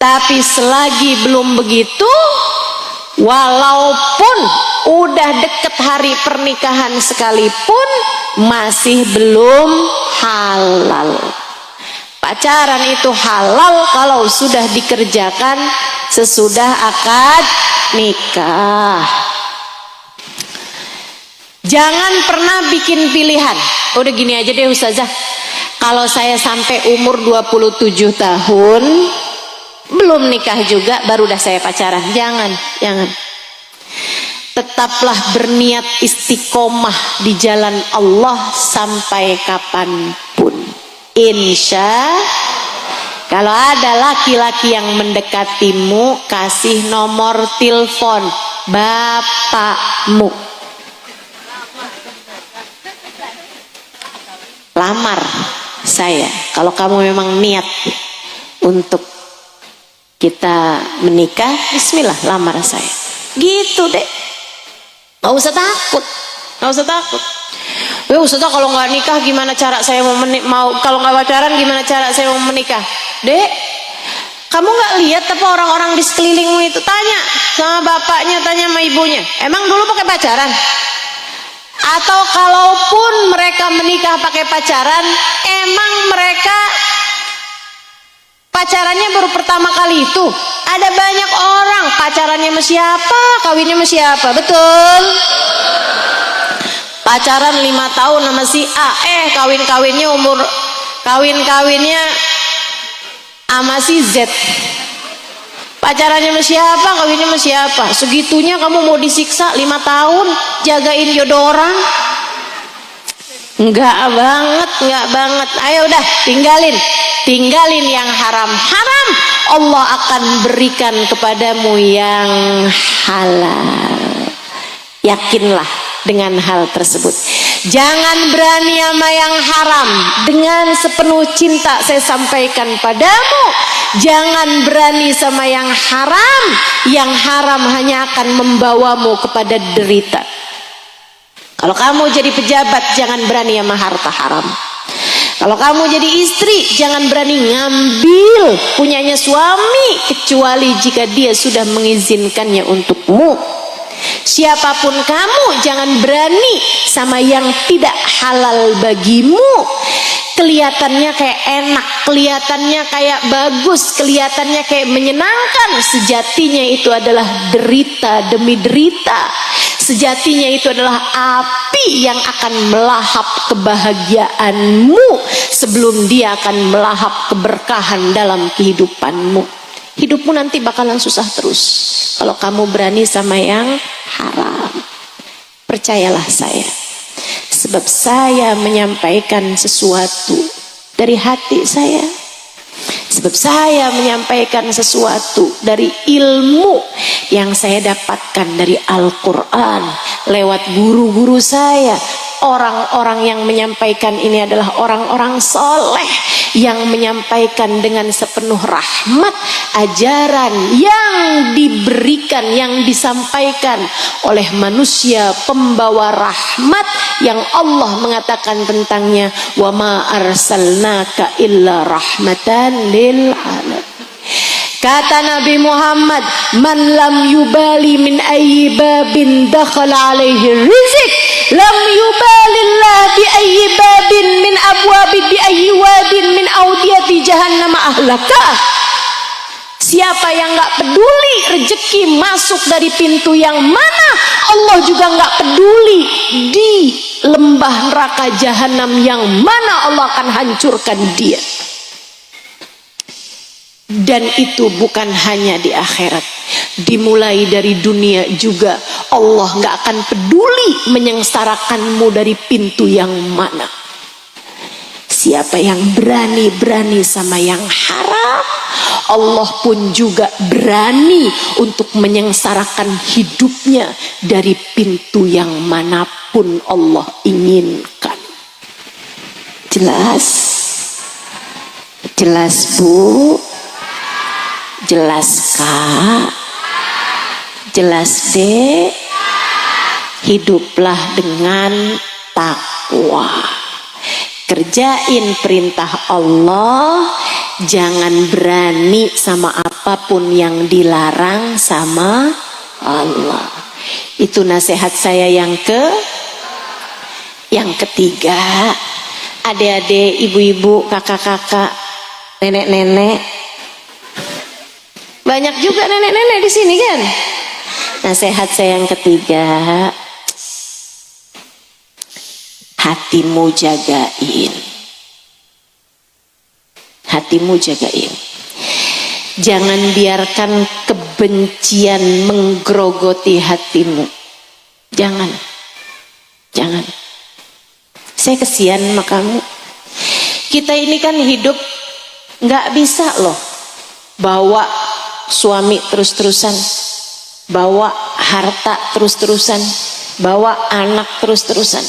Tapi selagi belum begitu, walaupun udah deket hari pernikahan sekalipun, masih belum halal. Pacaran itu halal kalau sudah dikerjakan sesudah akad nikah. Jangan pernah bikin pilihan. Udah gini aja deh Ustazah, kalau saya sampai umur 27 tahun belum nikah juga, baru dah saya pacaran. Jangan. Tetaplah berniat istiqomah di jalan Allah sampai kapanpun. Insya, kalau ada laki-laki yang mendekatimu, kasih nomor telepon bapakmu. Lamar saya. Kalau kamu memang niat untuk kita menikah, bismillah, lamar saya. Gitu deh. Gak usah takut. Ya Ustazah, kalau nggak nikah gimana cara saya mau kalau nggak pacaran gimana cara saya mau menikah? Dek, kamu nggak lihat apa orang-orang di sekelilingmu itu? Tanya sama bapaknya, tanya sama ibunya, emang dulu pakai pacaran? Atau kalaupun mereka menikah pakai pacaran, emang mereka pacarannya baru pertama kali itu? Ada banyak orang pacarannya sama siapa, kawinnya sama siapa, betul? Pacaran 5 tahun sama si A, kawin-kawinnya sama si Z. Pacarannya sama siapa, kawinnya sama siapa? Segitunya kamu mau disiksa 5 tahun jagain jodoh orang? Enggak banget. Ayo udah, tinggalin yang haram-haram. Allah akan berikan kepadamu yang halal. Yakinlah dengan hal tersebut. Jangan berani sama yang haram. Dengan sepenuh cinta saya sampaikan padamu, jangan berani sama yang haram. Yang haram hanya akan membawamu kepada derita. Kalau kamu jadi pejabat, jangan berani sama harta haram. Kalau kamu jadi istri, jangan berani ngambil punyanya suami kecuali jika dia sudah mengizinkannya untukmu. Siapapun kamu, jangan berani sama yang tidak halal bagimu. Kelihatannya kayak enak, kelihatannya kayak bagus, kelihatannya kayak menyenangkan, sejatinya itu adalah derita demi derita. Sejatinya itu adalah api yang akan melahap kebahagiaanmu sebelum dia akan melahap keberkahan dalam kehidupanmu. Hidupmu nanti bakalan susah terus kalau kamu berani sama yang haram. Percayalah saya, sebab saya menyampaikan sesuatu dari hati saya, sebab saya menyampaikan sesuatu dari ilmu yang saya dapatkan dari Al-Quran lewat guru-guru saya. Orang-orang yang menyampaikan ini adalah orang-orang soleh yang menyampaikan dengan sepenuh rahmat ajaran yang diberikan, yang disampaikan oleh manusia pembawa rahmat yang Allah mengatakan tentangnya, wa ma arsalnaka illa rahmatan lil alamin. Kata Nabi Muhammad, man lam yubali min ayyi babin dakhala alaihi rizq lam yubalillah bi ayyi babin min abwabi bi ayyi wadin min audiyati jahannam ahlaka. Siapa yang gak peduli rezeki masuk dari pintu yang mana, Allah juga gak peduli di lembah neraka jahanam yang mana Allah akan hancurkan dia. Dan itu bukan hanya di akhirat, dimulai dari dunia juga Allah gak akan peduli menyengsarakanmu dari pintu yang mana. Siapa yang berani sama yang haram, Allah pun juga berani untuk menyengsarakan hidupnya dari pintu yang manapun Allah inginkan. Jelas? Jelas Bu? Jelas Kak? Jelas Dek? Hiduplah dengan takwa, kerjain perintah Allah, jangan berani sama apapun yang dilarang sama Allah. Itu nasihat saya yang ketiga. Adik-adik, ibu-ibu, kakak-kakak, nenek-nenek, banyak juga nenek-nenek di sini kan. Nasihat saya yang ketiga, hatimu jagain. Hatimu jagain. Jangan biarkan kebencian menggerogoti hatimu. Jangan. Saya kesian sama kamu. Kita ini kan hidup nggak bisa loh bawa suami terus-terusan, bawa harta terus-terusan, bawa anak terus-terusan.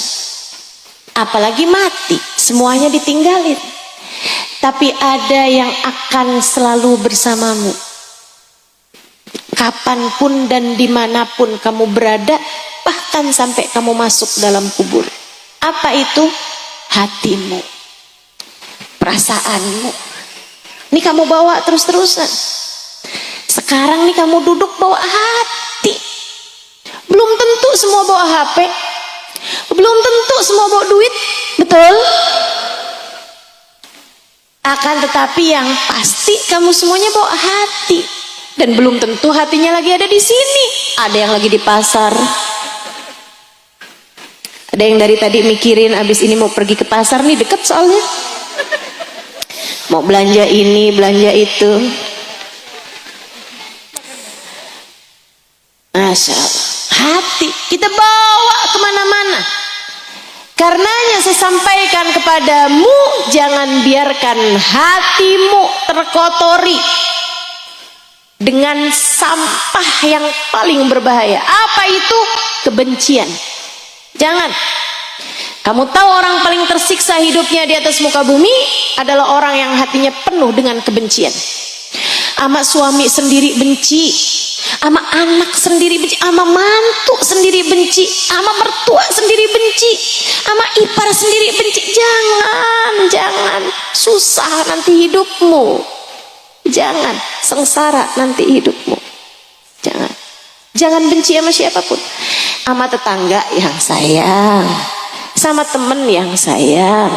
Apalagi mati, semuanya ditinggalin. Tapi ada yang akan selalu bersamamu. Kapanpun dan dimanapun kamu berada, bahkan sampai kamu masuk dalam kubur. Apa itu? Hatimu, perasaanmu. Ini kamu bawa terus-terusan. Sekarang nih kamu duduk bawa hati. Belum tentu semua bawa HP. Belum tentu semua bawa duit. Betul? Akan tetapi yang pasti kamu semuanya bawa hati. Dan belum tentu hatinya lagi ada di sini. Ada yang lagi di pasar. Ada yang dari tadi mikirin abis ini mau pergi ke pasar nih, deket soalnya. Mau belanja ini, belanja itu. Masya Allah. Hati kita bawa kemana-mana. Karenanya saya sampaikan kepadamu, jangan biarkan hatimu terkotori dengan sampah yang paling berbahaya. Apa itu? Kebencian. Jangan. Kamu tahu orang paling tersiksa hidupnya di atas muka bumi adalah orang yang hatinya penuh dengan kebencian. Sama suami sendiri benci, Ama anak sendiri benci, ama mantu sendiri benci, ama mertua sendiri benci, ama ipar sendiri benci. Jangan susah nanti hidupmu, jangan sengsara nanti hidupmu. Jangan benci sama siapapun, sama tetangga yang sayang, sama temen yang sayang,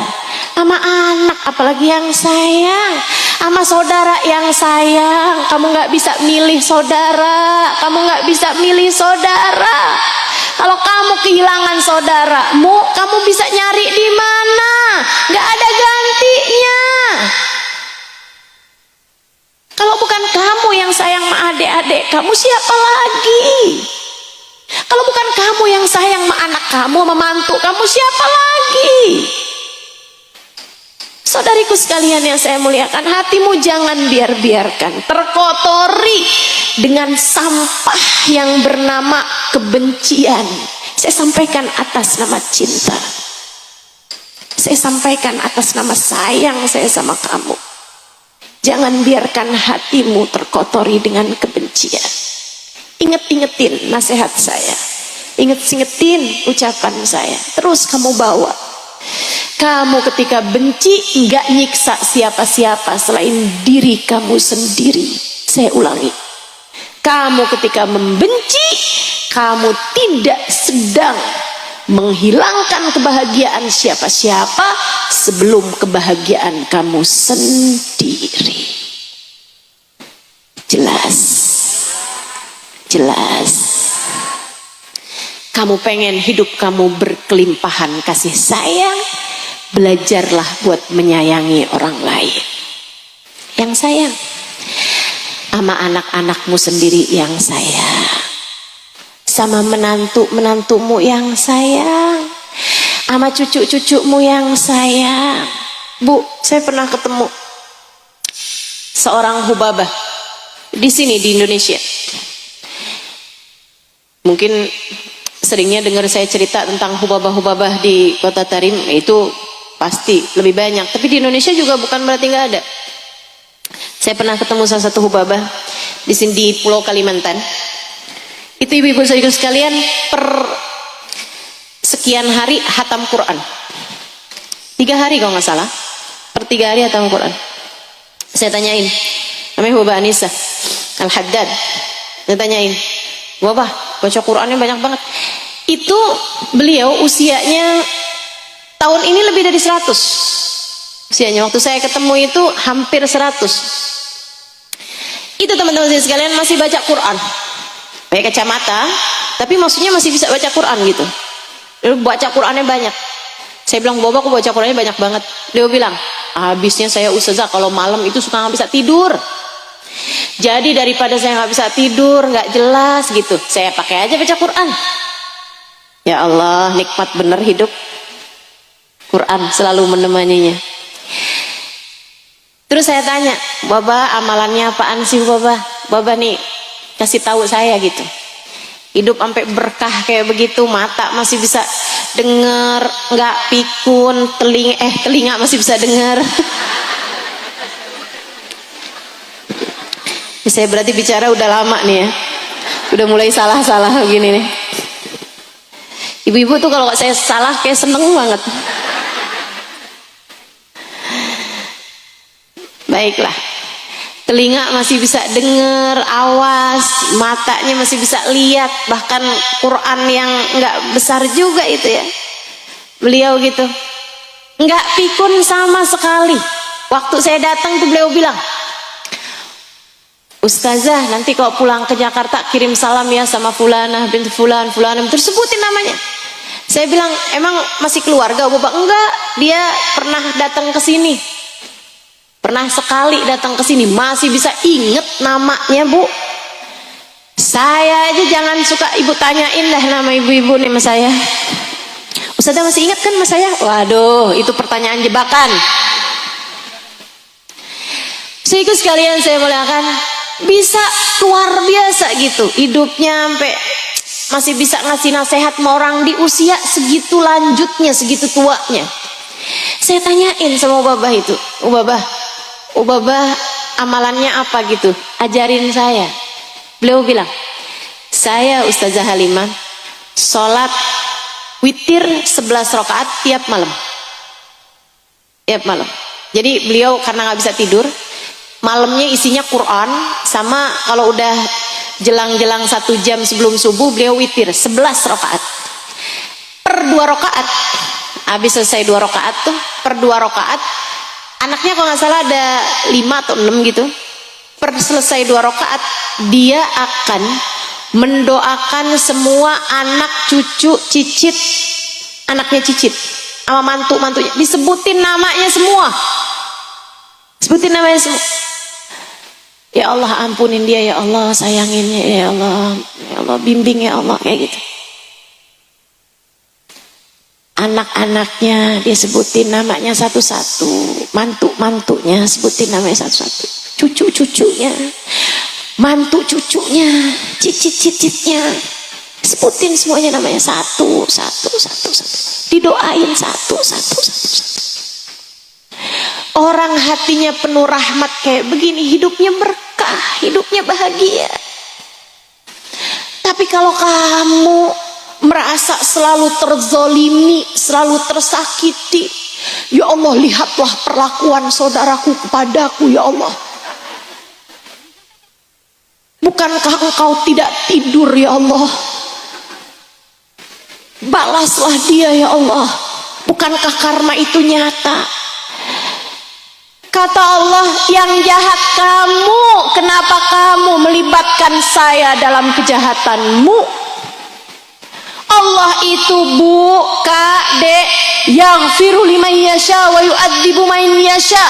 sama anak apalagi yang sayang, sama saudara yang sayang. Kamu nggak bisa milih saudara, kamu nggak bisa milih saudara. Kalau kamu kehilangan saudaramu, kamu bisa nyari di mana? Nggak ada gantinya. Kalau bukan kamu yang sayang sama adik-adik kamu, siapa lagi? Kalau bukan kamu yang sayang sama anak kamu, sama mantu kamu, siapa lagi? Saudariku sekalian yang saya muliakan, hatimu jangan biarkan terkotori dengan sampah yang bernama kebencian. Saya sampaikan atas nama cinta, saya sampaikan atas nama sayang saya sama kamu. Jangan biarkan hatimu terkotori dengan kebencian. Ingetin nasihat saya, ingetin ucapan saya, terus kamu bawa. Kamu ketika benci enggak nyiksa siapa-siapa selain diri kamu sendiri. Saya ulangi, kamu ketika membenci, kamu tidak sedang menghilangkan kebahagiaan siapa-siapa sebelum kebahagiaan kamu sendiri. Jelas. Kamu pengen hidup kamu berkelimpahan kasih sayang, belajarlah buat menyayangi orang lain yang sayang, sama anak-anakmu sendiri yang sayang, sama menantumu yang sayang, sama cucu-cucumu yang sayang. Bu, saya pernah ketemu seorang hubabah di sini di Indonesia. Mungkin seringnya dengar saya cerita tentang hubabah-hubabah di Kota Tarim, itu pasti lebih banyak. Tapi di Indonesia juga bukan berarti nggak ada. Saya pernah ketemu salah satu hubabah di sini di Pulau Kalimantan. Itu ibu-ibu saudara sekalian, per sekian hari hatam Quran. 3 hari kalau nggak salah, per 3 hari hatam Quran. Saya tanyain, namanya Hubabah Anissa Al-Haddad. Saya tanyain, Wabah, baca Qurannya banyak banget. Itu beliau usianya tahun ini lebih dari 100 usianya. Waktu saya ketemu itu hampir 100. Itu teman-teman sekalian masih baca Quran, pakai kacamata, tapi maksudnya masih bisa baca Quran gitu. Dia baca Qurannya banyak. Saya bilang, Boba, aku baca Qurannya banyak banget. Dia bilang, habisnya saya ustazah kalau malam itu suka nggak bisa tidur. Jadi daripada saya nggak bisa tidur, nggak jelas gitu, saya pakai aja baca Quran. Ya Allah, nikmat bener hidup. Quran selalu menemaninya. Terus saya tanya, Baba, amalannya apaan sih Baba? Baba nih kasih tahu saya gitu. Hidup sampai berkah kayak begitu, mata masih bisa dengar, nggak pikun, telinga masih bisa dengar. Saya berarti bicara udah lama nih ya, udah mulai salah-salah begini nih. Ibu-ibu tuh kalau saya salah kayak seneng banget. Baiklah, telinga masih bisa dengar, awas, matanya masih bisa lihat, bahkan Quran yang nggak besar juga itu ya, beliau gitu, nggak pikun sama sekali. Waktu saya datang tuh beliau bilang, Ustazah, nanti kalau pulang ke Jakarta kirim salam ya sama Fulanah binti Fulan, terus sebutin namanya. Saya bilang, emang masih keluarga Bapak? Enggak, dia pernah datang ke sini. Pernah sekali datang ke sini, masih bisa inget namanya, Bu. Saya aja jangan suka ibu tanyain dah nama ibu-ibu nih sama saya. Ustazah masih ingat kan sama saya? Waduh, itu pertanyaan jebakan. Sehingga sekalian saya muliakan, bisa luar biasa gitu hidupnya, sampai masih bisa ngasih nasihat sama orang di usia segitu lanjutnya, segitu tuanya. Saya tanyain sama Ubabah itu, Ubabah amalannya apa gitu, ajarin saya. Beliau bilang, Saya Ustazah Halimah sholat witir 11 rakaat tiap malam. Tiap malam. Jadi beliau karena nggak bisa tidur, malamnya isinya Quran, sama kalau udah jelang-jelang 1 jam sebelum subuh beliau witir 11 rakaat. Per 2 rakaat, habis selesai 2 rakaat tuh, per 2 rakaat, anaknya kalau nggak salah ada 5 atau 6 gitu. Per selesai 2 rakaat, dia akan mendoakan semua anak, cucu, cicit, anaknya cicit, sama mantu-mantunya, disebutin namanya semua. Sebutin namanya semua. Ya Allah ampunin dia, ya Allah sayanginnya, ya Allah bimbing, ya Allah, kayak gitu. Anak-anaknya dia sebutin namanya satu-satu, mantu-mantunya sebutin namanya satu-satu, cucu-cucunya, mantu cucunya, cicit-cicitnya, sebutin semuanya namanya satu-satu, didoain satu-satu. Orang hatinya penuh rahmat kayak begini, hidupnya berkah, hidupnya bahagia. Tapi kalau kamu merasa selalu terzolimi, selalu tersakiti, ya Allah lihatlah perlakuan saudaraku kepadaku, ya Allah. Bukankah engkau tidak tidur, ya Allah? Balaslah dia, ya Allah. Bukankah karma itu nyata? Kata Allah, yang jahat kamu, kenapa kamu melibatkan saya dalam kejahatanmu? Allah itu bu, kak, dek, yaghfiru liman yasha wa yu'adzibu man yasha.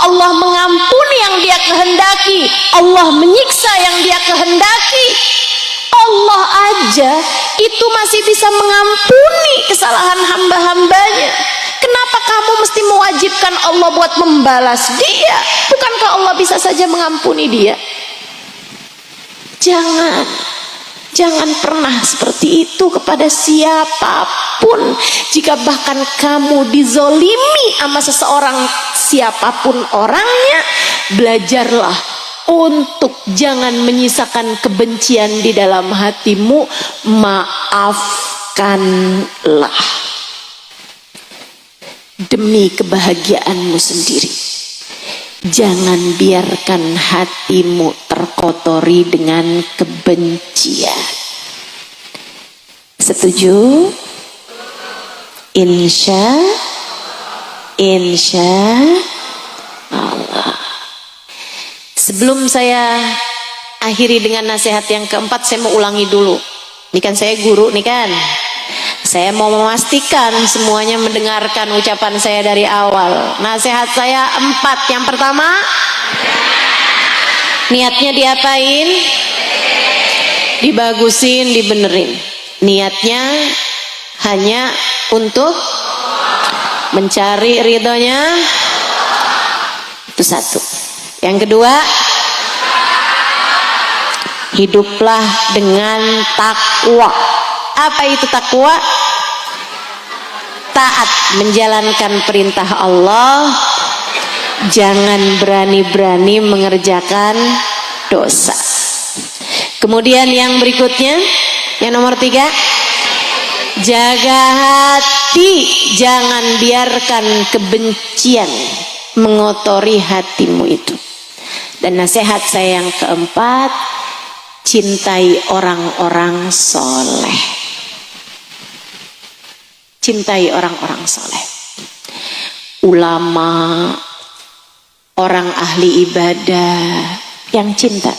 Allah mengampuni yang dia kehendaki, Allah menyiksa yang dia kehendaki. Allah aja itu masih bisa mengampuni kesalahan hamba-hambanya. Kenapa kamu mesti mewajibkan Allah buat membalas dia? Bukankah Allah bisa saja mengampuni dia? Jangan pernah seperti itu kepada siapapun. Jika bahkan kamu dizolimi sama seseorang, siapapun orangnya, belajarlah untuk jangan menyisakan kebencian di dalam hatimu. Maafkanlah demi kebahagiaanmu sendiri. Jangan biarkan hatimu terkotori dengan kebencian. Setuju? Insya Allah. Sebelum saya akhiri dengan nasihat yang keempat, saya mau ulangi dulu. Ini kan saya guru nih kan. Saya mau memastikan semuanya mendengarkan ucapan saya dari awal. Nasihat saya 4. Yang pertama, niatnya diapain? Dibagusin, dibenerin. Niatnya hanya untuk mencari ridhonya. Itu 1. Yang kedua, hiduplah dengan takwa. Apa itu takwa? Taat menjalankan perintah Allah, jangan berani-berani mengerjakan dosa. Kemudian yang berikutnya, yang nomor 3, jaga hati, jangan biarkan kebencian mengotori hatimu itu. Dan nasihat saya yang keempat, cintai orang-orang soleh. Cintai orang-orang soleh, ulama, orang ahli ibadah, yang cinta.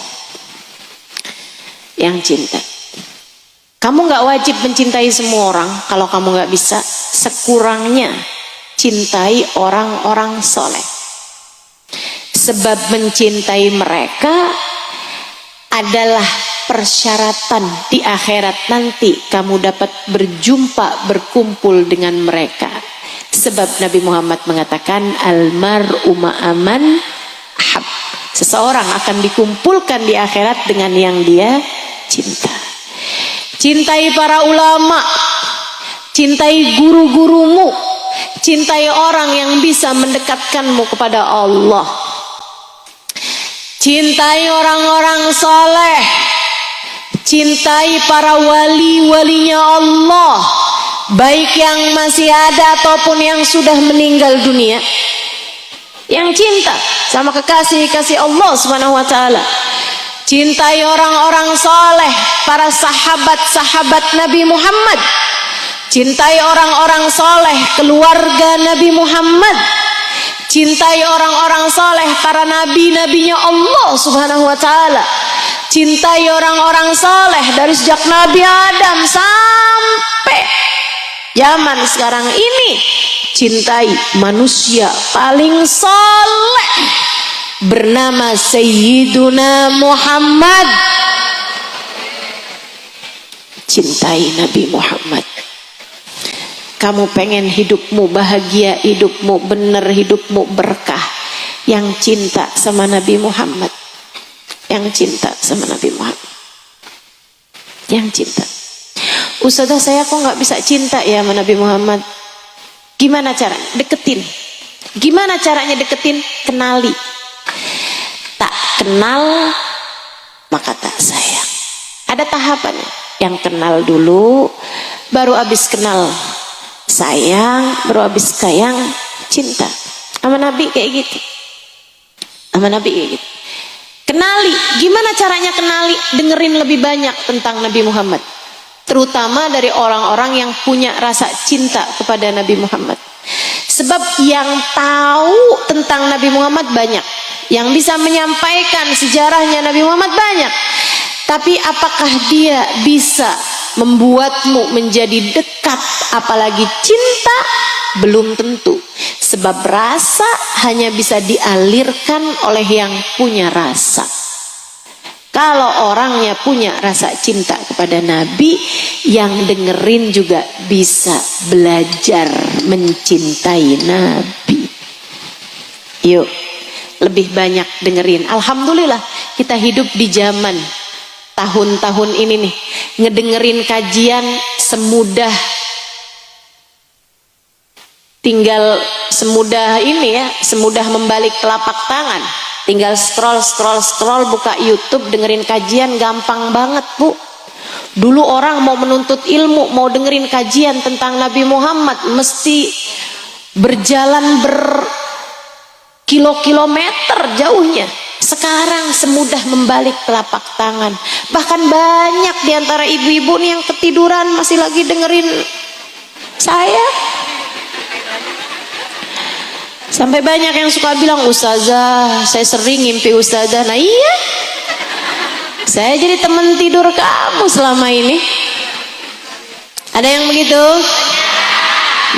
Kamu gak wajib mencintai semua orang. Kalau kamu gak bisa, sekurangnya cintai orang-orang soleh. Sebab mencintai mereka adalah persyaratan di akhirat nanti kamu dapat berjumpa, berkumpul dengan mereka. Sebab Nabi Muhammad mengatakan, almar'u ma'aman ahab. Seseorang akan dikumpulkan di akhirat dengan yang dia cinta. Cintai para ulama, cintai guru-gurumu, cintai orang yang bisa mendekatkanmu kepada Allah. Cintai orang-orang soleh, cintai para wali-walinya Allah, baik yang masih ada ataupun yang sudah meninggal dunia, yang cinta sama kekasih-kekasih Allah Subhanahu wa taala. Cintai orang-orang soleh, para sahabat-sahabat Nabi Muhammad. Cintai orang-orang soleh, keluarga Nabi Muhammad. Cintai orang-orang soleh, para nabi-nabinya Allah Subhanahu wa taala. Cintai orang-orang soleh dari sejak Nabi Adam sampai zaman sekarang ini. Cintai manusia paling soleh bernama Sayyiduna Muhammad. Cintai Nabi Muhammad. Kamu pengen hidupmu bahagia, hidupmu benar, hidupmu berkah, yang cinta sama Nabi Muhammad, yang cinta sama Nabi Muhammad, yang cinta. Ustazah, saya kok nggak bisa cinta ya sama Nabi Muhammad? Gimana caranya? Deketin. Gimana caranya deketin? Kenali. Tak kenal maka tak sayang. Ada tahapannya. Yang kenal dulu, baru habis kenal sayang, baru habis sayang cinta. Sama Nabi kayak gitu. Sama Nabi kayak gitu. Kenali. Gimana caranya kenali? Dengerin lebih banyak tentang Nabi Muhammad, terutama dari orang-orang yang punya rasa cinta kepada Nabi Muhammad. Sebab yang tahu tentang Nabi Muhammad banyak, yang bisa menyampaikan sejarahnya Nabi Muhammad banyak. Tapi apakah dia bisa membuatmu menjadi dekat, apalagi cinta? Belum tentu. Sebab rasa hanya bisa dialirkan oleh yang punya rasa. Kalau orangnya punya rasa cinta kepada Nabi, yang dengerin juga bisa belajar mencintai Nabi. Yuk, lebih banyak dengerin. Alhamdulillah kita hidup di zaman tahun-tahun ini nih, ngedengerin kajian semudah, tinggal semudah ini ya, semudah membalik telapak tangan. Tinggal scroll, buka YouTube, dengerin kajian, gampang banget Bu. Dulu orang mau menuntut ilmu, mau dengerin kajian tentang Nabi Muhammad, mesti berjalan berkilo-kilometer jauhnya. Sekarang semudah membalik telapak tangan. Bahkan banyak diantara ibu-ibu nih yang ketiduran masih lagi dengerin saya. Sampai banyak yang suka bilang, Ustazah, saya sering ngimpi Ustazah. Nah iya, saya jadi teman tidur kamu selama ini. Ada yang begitu?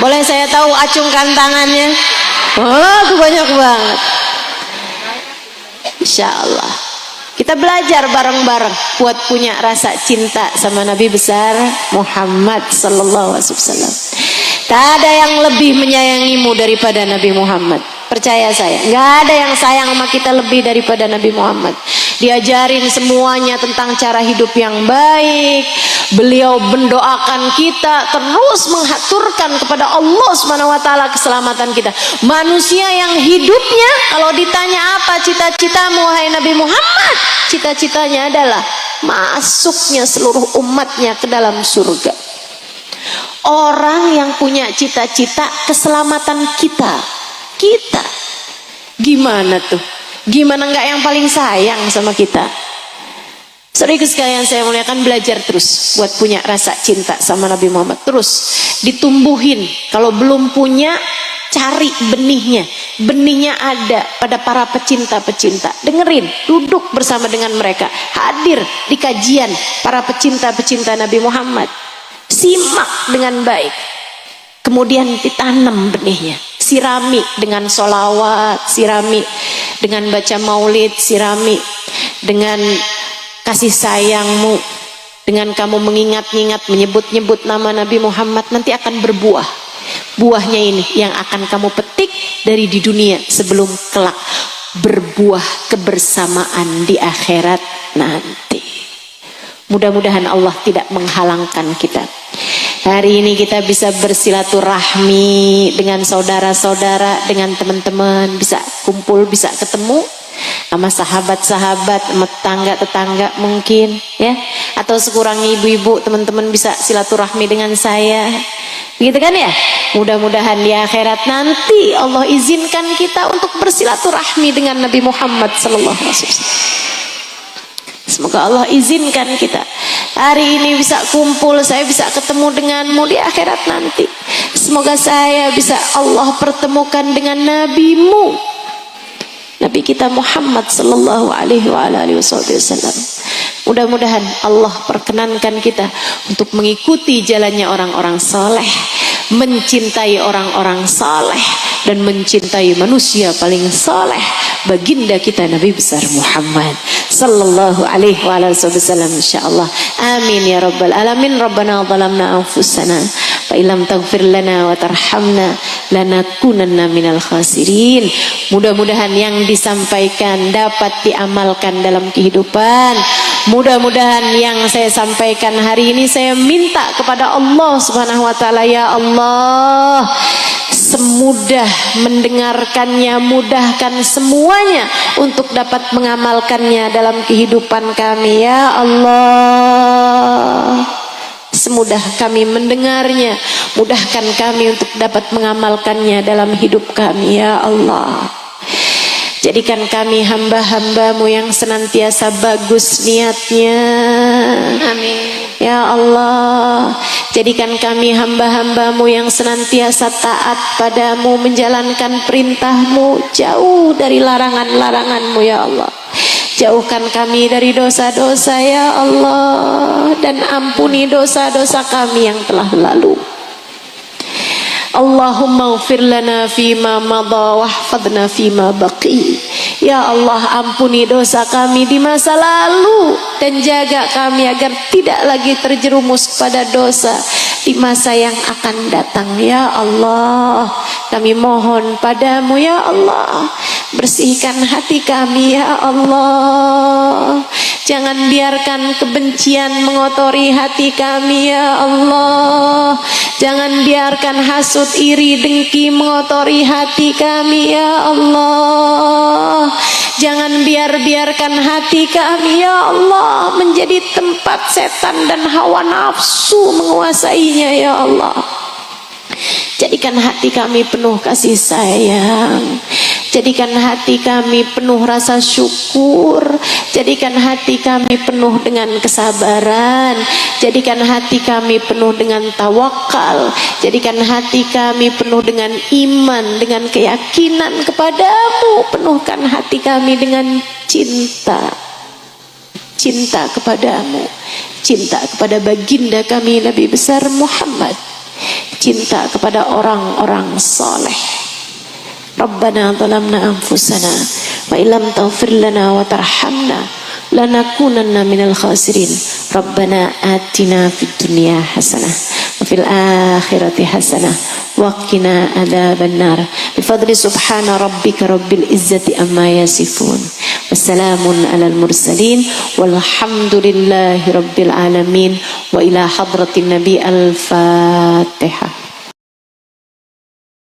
Boleh saya tahu acungkan tangannya? Oh, tuh banyak banget. Insya Allah kita belajar bareng-bareng buat punya rasa cinta sama Nabi besar Muhammad sallallahu alaihi wasallam. Tak ada yang lebih menyayangimu daripada Nabi Muhammad. Percaya saya, nggak ada yang sayang sama kita lebih daripada Nabi Muhammad. Diajarin semuanya tentang cara hidup yang baik. Beliau mendoakan kita, terus menghaturkan kepada Allah Subhanahu wa taala keselamatan kita. Manusia yang hidupnya, kalau ditanya apa cita-citamu wahai Nabi Muhammad, cita-citanya adalah masuknya seluruh umatnya ke dalam surga. Orang yang punya cita-cita keselamatan kita gimana tuh? Gimana nggak yang paling sayang sama kita? Saudara sekalian saya muliakan, belajar terus buat punya rasa cinta sama Nabi Muhammad, terus ditumbuhin. Kalau belum punya, cari benihnya. Benihnya ada pada para pecinta-pecinta. Dengerin, duduk bersama dengan mereka, hadir di kajian para pecinta-pecinta Nabi Muhammad. Simak dengan baik, kemudian ditanam benihnya. Sirami dengan solawat, sirami dengan baca maulid, sirami dengan kasih sayangmu, dengan kamu mengingat-ingat, menyebut-nyebut nama Nabi Muhammad. Nanti akan berbuah. Buahnya ini yang akan kamu petik dari di dunia sebelum kelak berbuah kebersamaan di akhirat nanti. Mudah-mudahan Allah tidak menghalangkan kita. Hari ini kita bisa bersilaturahmi dengan saudara-saudara, dengan teman-teman, bisa kumpul, bisa ketemu. sama sahabat-sahabat, sama tetangga-tetangga mungkin ya, atau sekurangnya ibu-ibu teman-teman bisa silaturahmi dengan saya, gitu kan ya. Mudah-mudahan di akhirat nanti Allah izinkan kita untuk bersilaturahmi dengan Nabi Muhammad sallallahu alaihi wasallam. Semoga Allah izinkan kita hari ini bisa kumpul, saya bisa ketemu denganmu di akhirat nanti. Semoga saya bisa Allah pertemukan dengan nabimu, Nabi kita Muhammad sallallahu alaihi wasallam. Mudah-mudahan Allah perkenankan kita untuk mengikuti jalannya orang-orang saleh, mencintai orang-orang saleh, dan mencintai manusia paling saleh, baginda kita Nabi besar Muhammad sallallahu alaihi wasallam, insyaallah. Amin ya rabbal alamin. Rabbana zalamna anfusana fa illam taghfir lana wa tarhamna lanakunanna minal khasirin. Mudah-mudahan yang disampaikan dapat diamalkan dalam kehidupan. Mudah-mudahan yang saya sampaikan hari ini saya minta kepada Allah Subhanahu wa taala, ya Allah, semudah mendengarkannya, mudahkan semuanya untuk dapat mengamalkannya dalam kehidupan kami, ya Allah. Semudah kami mendengarnya, mudahkan kami untuk dapat mengamalkannya dalam hidup kami, ya Allah. Jadikan kami hamba-hambamu yang senantiasa bagus niatnya. Amin. Ya Allah, jadikan kami hamba-hambamu yang senantiasa taat padamu, menjalankan perintahmu, jauh dari larangan-laranganmu, ya Allah. Jauhkan kami dari dosa-dosa, ya Allah, dan ampuni dosa-dosa kami yang telah lalu. Allahumma ighfir lana fima madha wahfadna fima baqi. Ya Allah, ampuni dosa kami di masa lalu dan jaga kami agar tidak lagi terjerumus pada dosa di masa yang akan datang, ya Allah. Kami mohon padamu, ya Allah, bersihkan hati kami, ya Allah. Jangan biarkan kebencian mengotori hati kami, ya Allah. Jangan biarkan hasut, iri, dengki mengotori hati kami, ya Allah. Jangan biarkan hati kami, ya Allah, menjadi tempat setan dan hawa nafsu menguasainya, ya Allah. Jadikan hati kami penuh kasih sayang. Jadikan hati kami penuh rasa syukur. Jadikan hati kami penuh dengan kesabaran. Jadikan hati kami penuh dengan tawakal. Jadikan hati kami penuh dengan iman, dengan keyakinan kepadamu. Penuhkan hati kami dengan cinta. Cinta kepadamu. Cinta kepada baginda kami Nabi besar Muhammad. Cinta kepada orang-orang soleh. Rabbana zalamna anfusana wa illam taghfir lana wa tarhamna lanakunanna minal khasirin. Rabbana atina fid dunya hasanah wa fil akhirati hasanah wa qina adzabannar. Bi fadli subhana rabbika rabbil izzati amma yasifun. Wassalamun alal mursalin walhamdulillahi rabbil alamin. Wa ila hadratin nabi al-Fatihah.